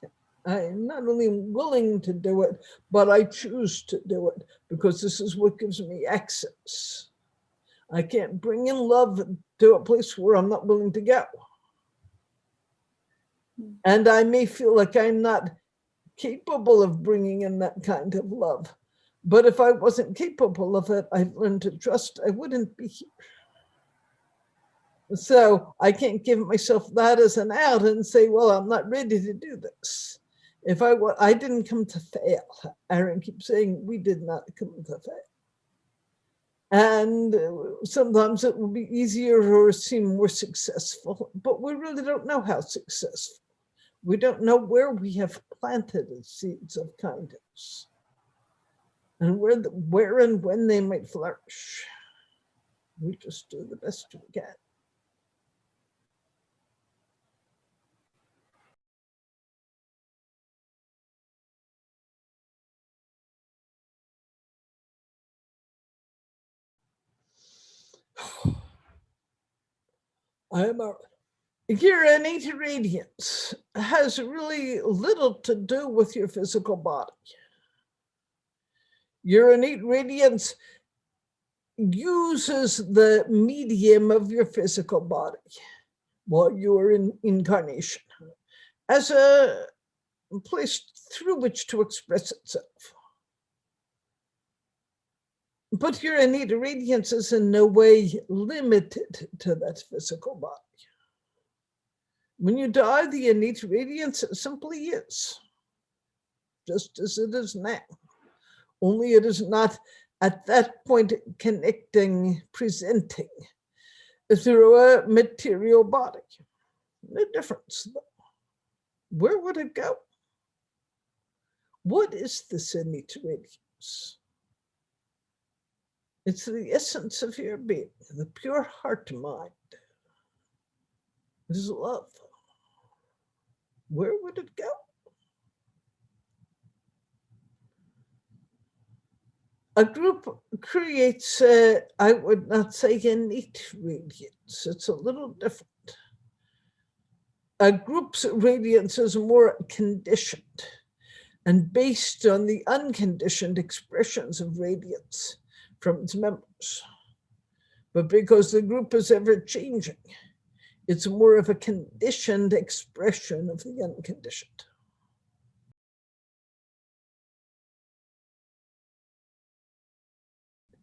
I'm not only willing to do it, but I choose to do it because this is what gives me access. I can't bring in love to a place where I'm not willing to go. And I may feel like I'm not capable of bringing in that kind of love. But if I wasn't capable of it, I've learned to trust I wouldn't be here. So I can't give myself that as an out and say, well, I'm not ready to do this. If I didn't come to fail. Aaron keeps saying we did not come to fail. And sometimes it will be easier or seem more successful, but we really don't know how successful. We don't know where we have planted the seeds of kindness and where and when they might flourish. We just do the best we can. Your innate radiance has really little to do with your physical body. Your innate radiance uses the medium of your physical body while you are in incarnation as a place through which to express itself. But your innate radiance is in no way limited to that physical body. When you die, the innate radiance simply is, just as it is now. Only it is not at that point connecting, presenting through a material body. No difference, though. Where would it go? What is this innate radiance? It's the essence of your being, the pure heart mind. It is love. Where would it go? A group creates, I would not say innate radiance. It's a little different. A group's radiance is more conditioned and based on the unconditioned expressions of radiance from its members. But because the group is ever changing, it's more of a conditioned expression of the unconditioned.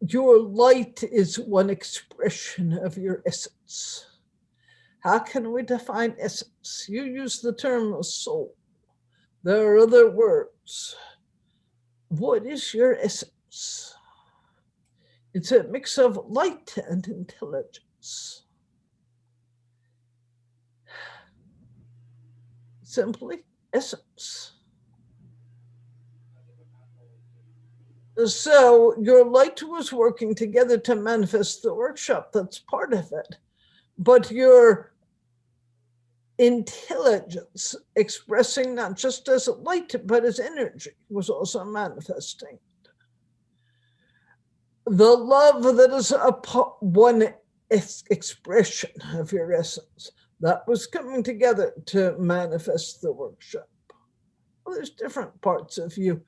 Your light is one expression of your essence. How can we define essence? You use the term soul. There are other words. What is your essence? It's a mix of light and intelligence. Simply essence. So your light was working together to manifest the workshop. That's part of it. But your intelligence, expressing not just as light, but as energy, was also manifesting. The love that is one expression of your essence, that was coming together to manifest the workshop. Well, there's different parts of you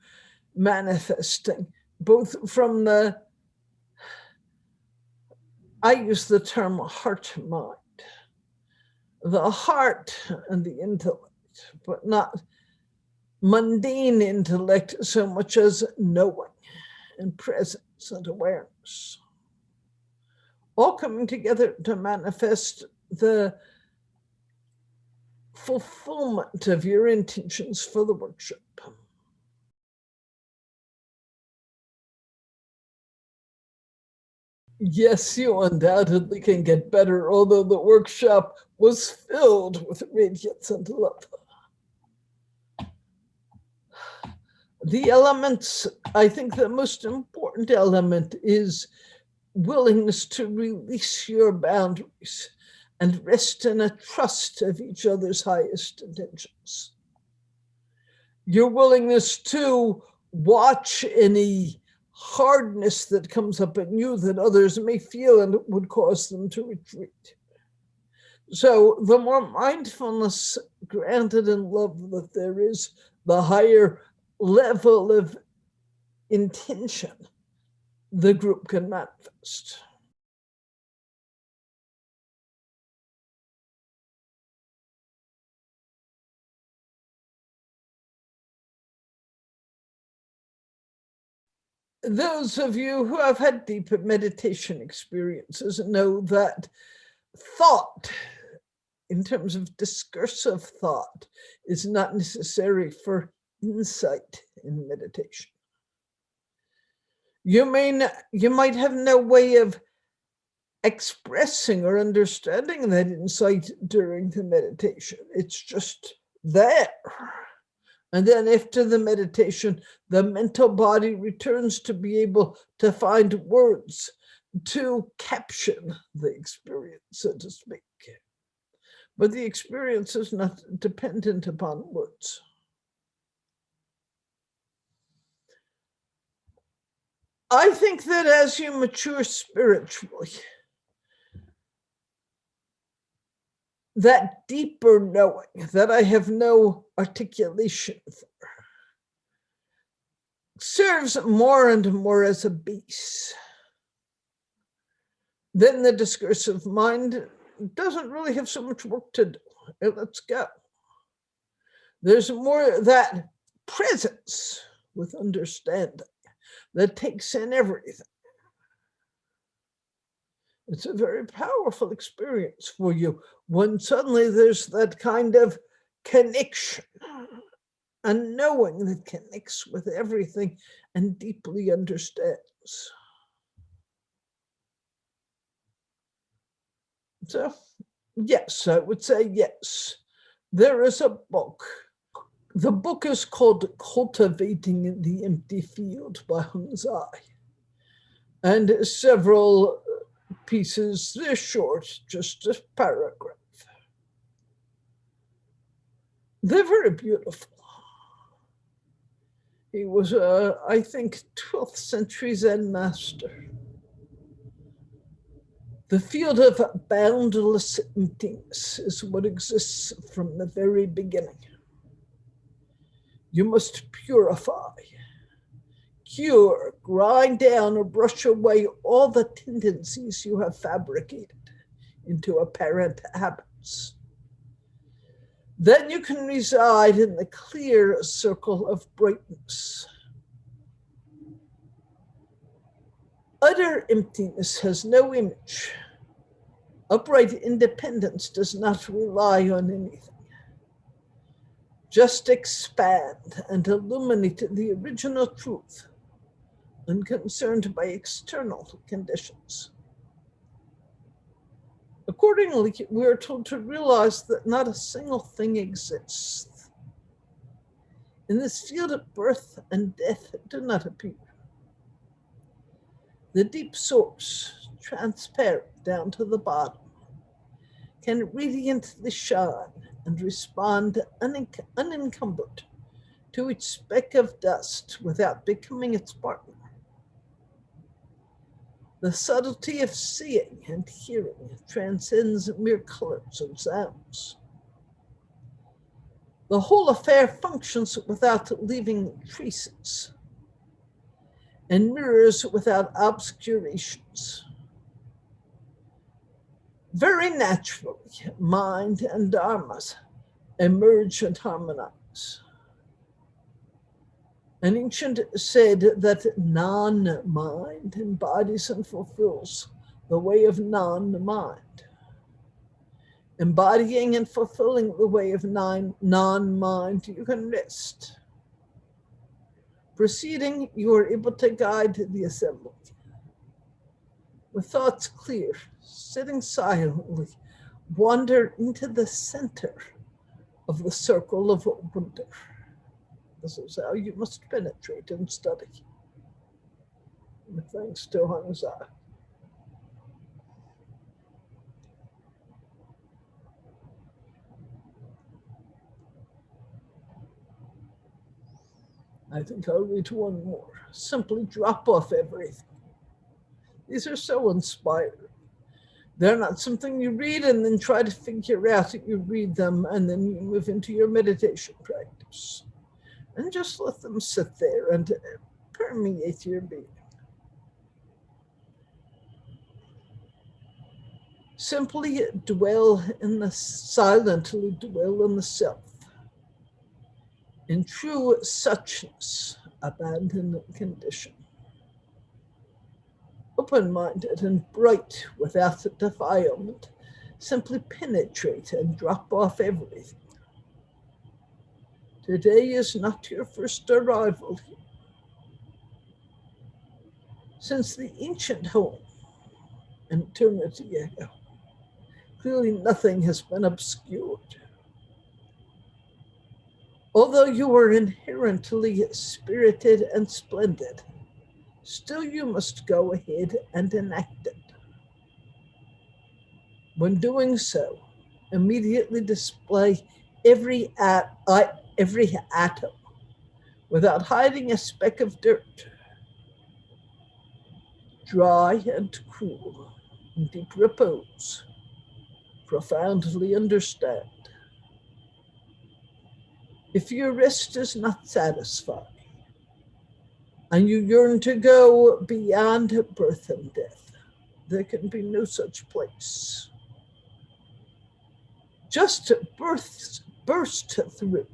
manifesting, both from the, I use the term heart mind, the heart and the intellect, but not mundane intellect so much as knowing and presence and awareness, all coming together to manifest the fulfillment of your intentions for the workshop. Yes, you undoubtedly can get better, although the workshop was filled with radiance and love. The elements, I think the most important element is willingness to release your boundaries and rest in a trust of each other's highest intentions. Your willingness to watch any hardness that comes up in you that others may feel and it would cause them to retreat. So the more mindfulness granted in love that there is, the higher level of intention the group can manifest. Those of you who have had deep meditation experiences know that thought, in terms of discursive thought, is not necessary for insight in meditation. You might have no way of expressing or understanding that insight during the meditation. It's just there. And then after the meditation, the mental body returns to be able to find words to caption the experience, so to speak. But the experience is not dependent upon words. I think that as you mature spiritually, that deeper knowing that I have no articulation for serves more and more as a base. Then the discursive mind doesn't really have so much work to do. Let's go. There's more that presence with understanding that takes in everything. It's a very powerful experience for you when suddenly there's that kind of connection, a knowing that connects with everything and deeply understands. So, yes, I would say yes. There is a book. The book is called Cultivating the Empty Field by Hongzhi. And several pieces, they're short, just a paragraph. They're very beautiful. He was, I think, 12th century Zen master. The field of boundless emptiness is what exists from the very beginning. You must purify, cure, grind down, or brush away all the tendencies you have fabricated into apparent habits. Then you can reside in the clear circle of brightness. Utter emptiness has no image. Upright independence does not rely on anything. Just expand and illuminate the original truth, unconcerned by external conditions. Accordingly, we are told to realize that not a single thing exists. In this field of birth and death do not appear. The deep source, transparent down to the bottom, can radiantly shine and respond unencumbered to each speck of dust without becoming its partner. The subtlety of seeing and hearing transcends mere colors and sounds. The whole affair functions without leaving traces and mirrors without obscurations. Very naturally, mind and dharmas emerge and harmonize. An ancient said that non-mind embodies and fulfills the way of non-mind. Embodying and fulfilling the way of non-mind, you can rest. Proceeding, you are able to guide the assembly. With thoughts clear, sitting silently, wander into the center of the circle of wonder. This is how you must penetrate and study. Thanks to Hongzhi. I think I'll read one more. Simply drop off everything. These are so inspiring. They're not something you read and then try to figure out that you read them and then you move into your meditation practice. And just let them sit there and permeate your being. Simply silently dwell in the self. In true suchness, abandon condition. Open-minded and bright without defilement, simply penetrate and drop off everything. Today is not your first arrival here. Since the ancient home, an eternity ago, clearly nothing has been obscured. Although you are inherently spirited and splendid, still you must go ahead and enact it. When doing so, immediately display every atom without hiding a speck of dirt. Dry and cool, in deep repose, profoundly understand. If your rest is not satisfying, and you yearn to go beyond birth and death, there can be no such place. Just burst through,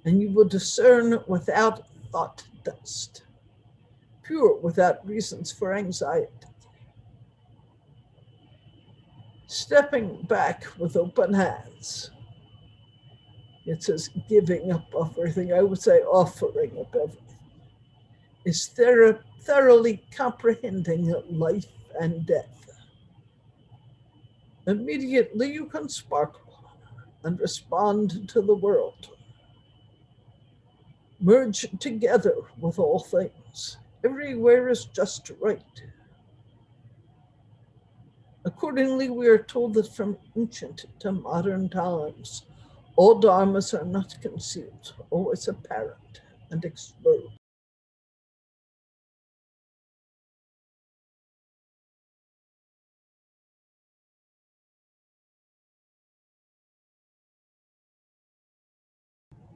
and you will discern without thought dust, pure without reasons for anxiety. Stepping back with open hands. It says giving up everything. I would say offering up everything. Is thoroughly comprehending life and death. Immediately you can sparkle and respond to the world. Merge together with all things. Everywhere is just right. Accordingly, we are told that from ancient to modern times, all dharmas are not concealed, always apparent and exposed.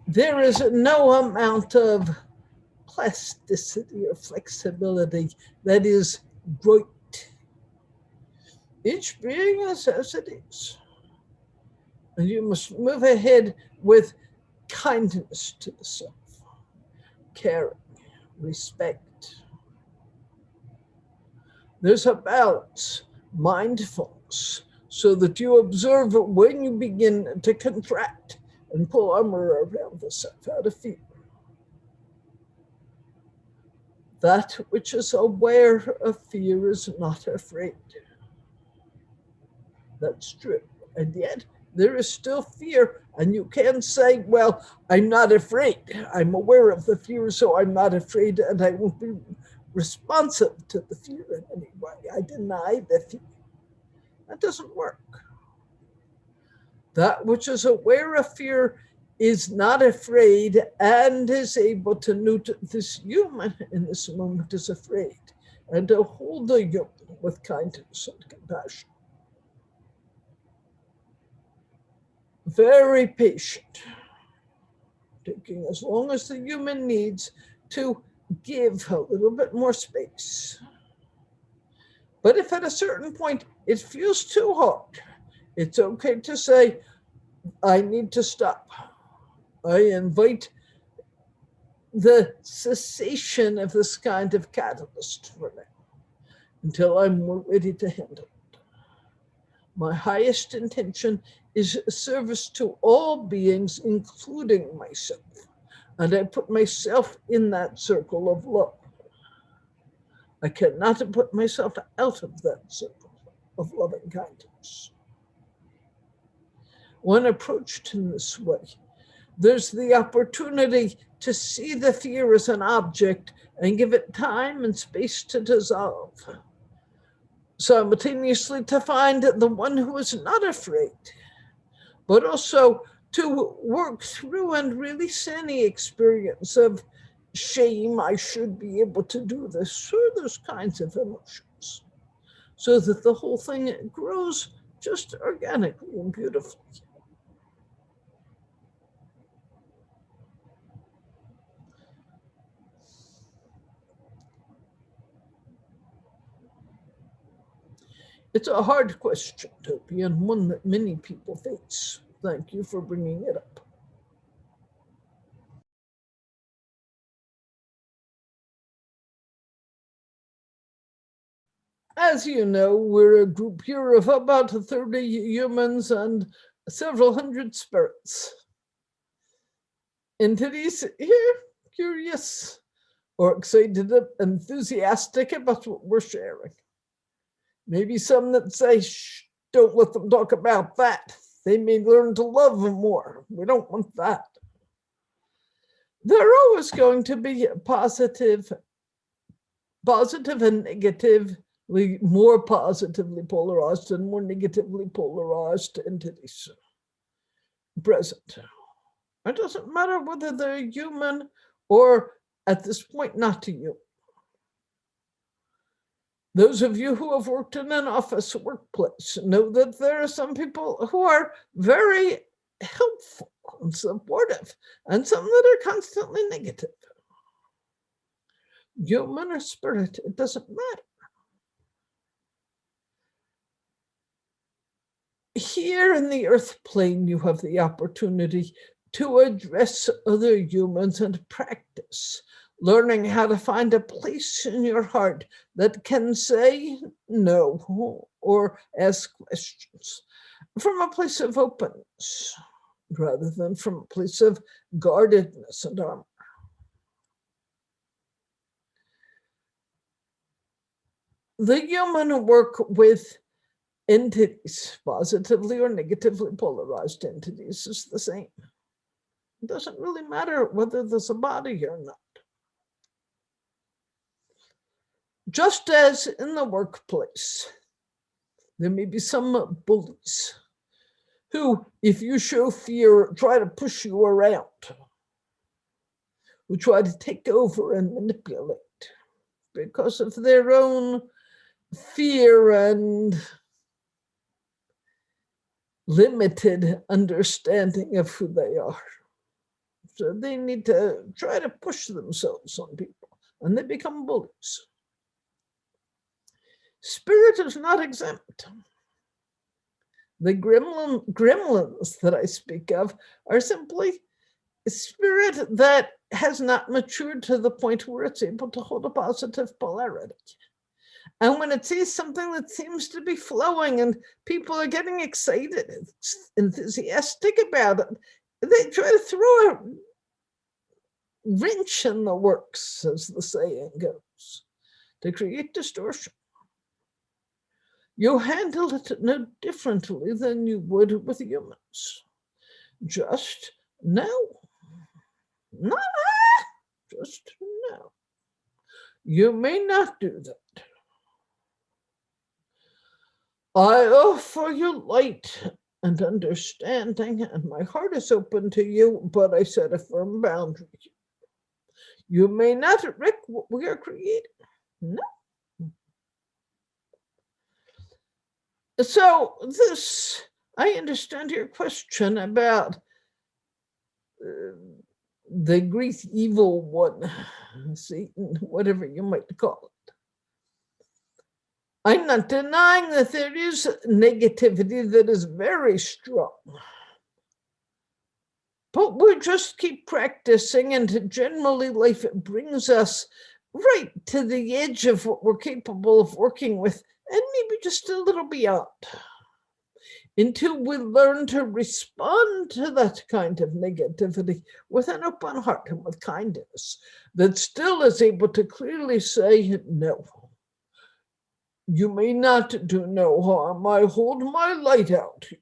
There is no amount of plasticity or flexibility that is great. Each being is as it is. And you must move ahead with kindness to the self, caring, respect. There's a balance, mindfulness, so that you observe when you begin to contract and pull armor around the self out of fear. That which is aware of fear is not afraid. That's true. And yet there is still fear. And you can say, well, I'm not afraid. I'm aware of the fear, so I'm not afraid, and I won't be responsive to the fear in any way. I deny the fear. That doesn't work. That which is aware of fear is not afraid and is able to note this human in this moment is afraid and to hold the human with kindness and compassion. Very patient, taking as long as the human needs to give a little bit more space. But if at a certain point it feels too hard, it's okay to say, I need to stop. I invite the cessation of this kind of catalyst for now until I'm more ready to handle it. My highest intention is service to all beings, including myself. And I put myself in that circle of love. I cannot put myself out of that circle of loving kindness. When approached in this way, there's the opportunity to see the fear as an object and give it time and space to dissolve. Simultaneously to find the one who is not afraid, but also to work through and release any experience of shame, I should be able to do this, or those kinds of emotions, so that the whole thing grows just organically and beautifully. It's a hard question, Toby, and one that many people face. Thank you for bringing it up. As you know, we're a group here of about 30 humans and several hundred spirits. Entities here, curious or excited, enthusiastic about what we're sharing. Maybe some that say, shh, don't let them talk about that. They may learn to love them more. We don't want that. There are always going to be positive and negative, more positively polarized and more negatively polarized entities present. It doesn't matter whether they're human or, at this point, not to you. Those of you who have worked in an office workplace know that there are some people who are very helpful and supportive, and some that are constantly negative. Human or spirit, it doesn't matter. Here in the earth plane, you have the opportunity to address other humans and practice, learning how to find a place in your heart that can say no or ask questions from a place of openness rather than from a place of guardedness and armor. The human work with entities, positively or negatively polarized entities, is the same. It doesn't really matter whether there's a body or not. Just as in the workplace, there may be some bullies who, if you show fear, try to push you around, who try to take over and manipulate because of their own fear and limited understanding of who they are. So they need to try to push themselves on people, and they become bullies. Spirit is not exempt. The gremlins that I speak of are simply a spirit that has not matured to the point where it's able to hold a positive polarity. And when it sees something that seems to be flowing and people are getting excited, enthusiastic about it, they try to throw a wrench in the works, as the saying goes, to create distortion. You handle it no differently than you would with humans. Just know. Not just know. You may not do that. I offer you light and understanding, and my heart is open to you, but I set a firm boundary. You may not wreck what we are creating. No. So this, I understand your question about the Greek evil one, Satan, whatever you might call it. I'm not denying that there is negativity that is very strong. But we just keep practicing, and generally life brings us right to the edge of what we're capable of working with, and maybe just a little beyond. until we learn to respond to that kind of negativity with an open heart and with kindness that still is able to clearly say, no, you may not do no harm. I hold my light out here.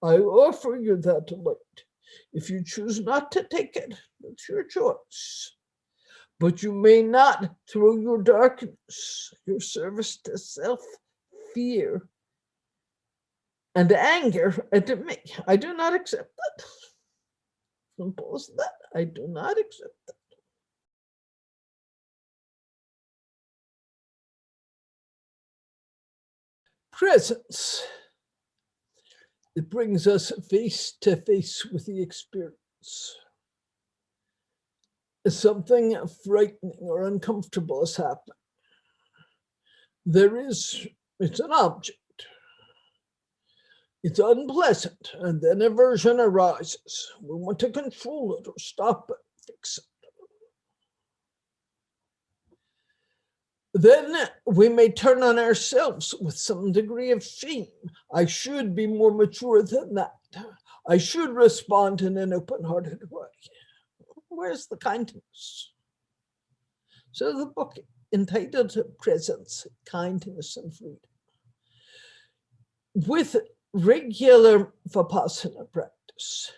I offer you that light. If you choose not to take it, it's your choice. But you may not throw your darkness, your service to self, fear, and anger at me. I do not accept that. Simple as that. I do not accept that. Presence. It brings us face to face with the experience. Something frightening or uncomfortable has happened. It's an object. It's unpleasant, and then aversion arises. We want to control it or stop it, fix it. Then we may turn on ourselves with some degree of shame. I should be more mature than that. I should respond in an open-hearted way. Where's the kindness? So the book entitled Presence, Kindness, and Freedom. With regular Vipassana practice,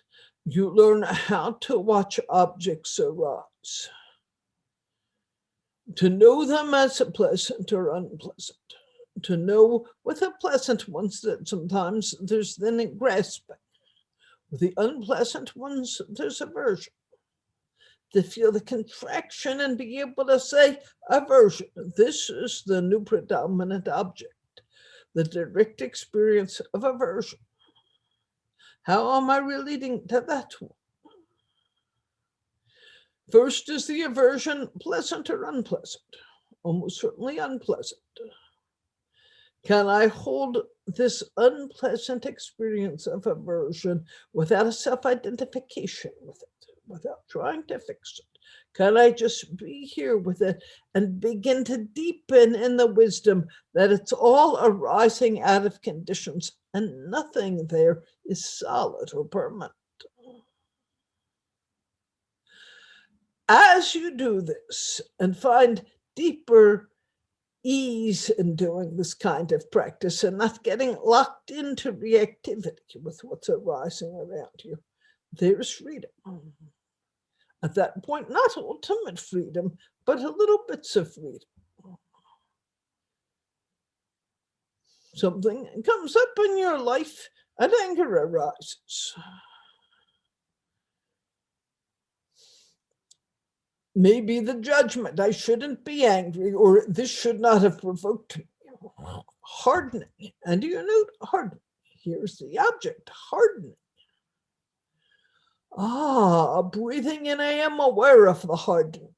you learn how to watch objects arise, to know them as pleasant or unpleasant, to know with the pleasant ones that sometimes there's then grasping. With the unpleasant ones, there's aversion. To feel the contraction and be able to say, aversion. This is the new predominant object, the direct experience of aversion. How am I relating to that one? First, is the aversion pleasant or unpleasant? Almost certainly unpleasant. Can I hold this unpleasant experience of aversion without a self-identification with it, without trying to fix it? Can I just be here with it and begin to deepen in the wisdom that it's all arising out of conditions and nothing there is solid or permanent? As you do this and find deeper ease in doing this kind of practice and not getting locked into reactivity with what's arising around you, there's freedom. At that point, not ultimate freedom, but a little bits of freedom. Something comes up in your life and anger arises. Maybe the judgment, I shouldn't be angry, or this should not have provoked me. Hardening. And you note hardening. Here's the object, hardening. Breathing in, I am aware of the hardening.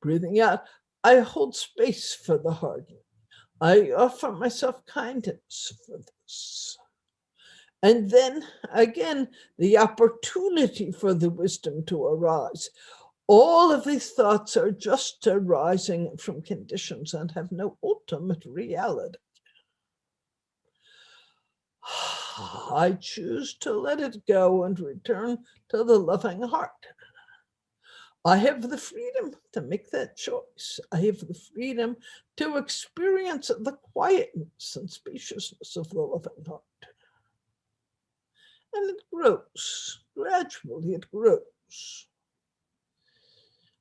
Breathing out, I hold space for the hardening. I offer myself kindness for this. And then again, the opportunity for the wisdom to arise. All of these thoughts are just arising from conditions and have no ultimate reality. I choose to let it go and return to the loving heart. I have the freedom to make that choice. I have the freedom to experience the quietness and spaciousness of the loving heart. And it grows, gradually it grows.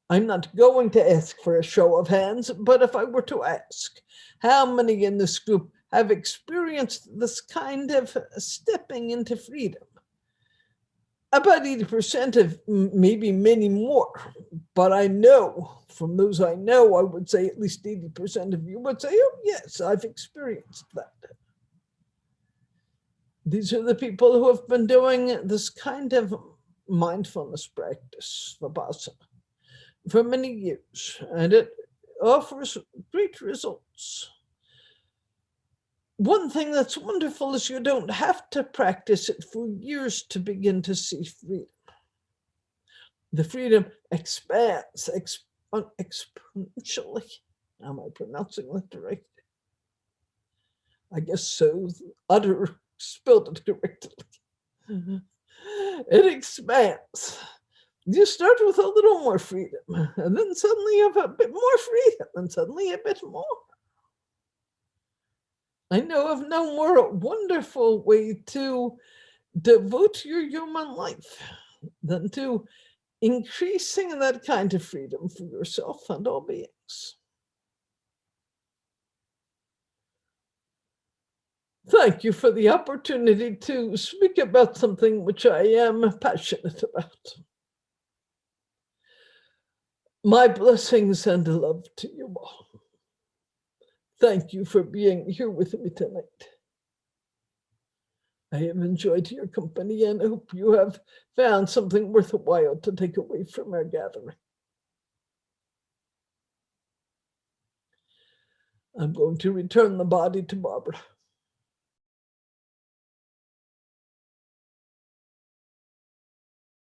I'm not going to ask for a show of hands, but if I were to ask, how many in this group have experienced this kind of stepping into freedom? About 80% of maybe many more, but I know, from those I know, I would say at least 80% of you would say, oh yes, I've experienced that. These are the people who have been doing this kind of mindfulness practice, Vipassana, for many years, and it offers great results. One thing that's wonderful is you don't have to practice it for years to begin to see freedom. The freedom expands exponentially. Am I pronouncing that right? I guess so. Utter spelled it correctly. It expands. You start with a little more freedom, and then suddenly you have a bit more freedom, and suddenly a bit more. I know of no more wonderful way to devote your human life than to increasing that kind of freedom for yourself and all beings. Thank you for the opportunity to speak about something which I am passionate about. My blessings and love to you all. Thank you for being here with me tonight. I have enjoyed your company and hope you have found something worthwhile to take away from our gathering. I'm going to return the body to Barbara.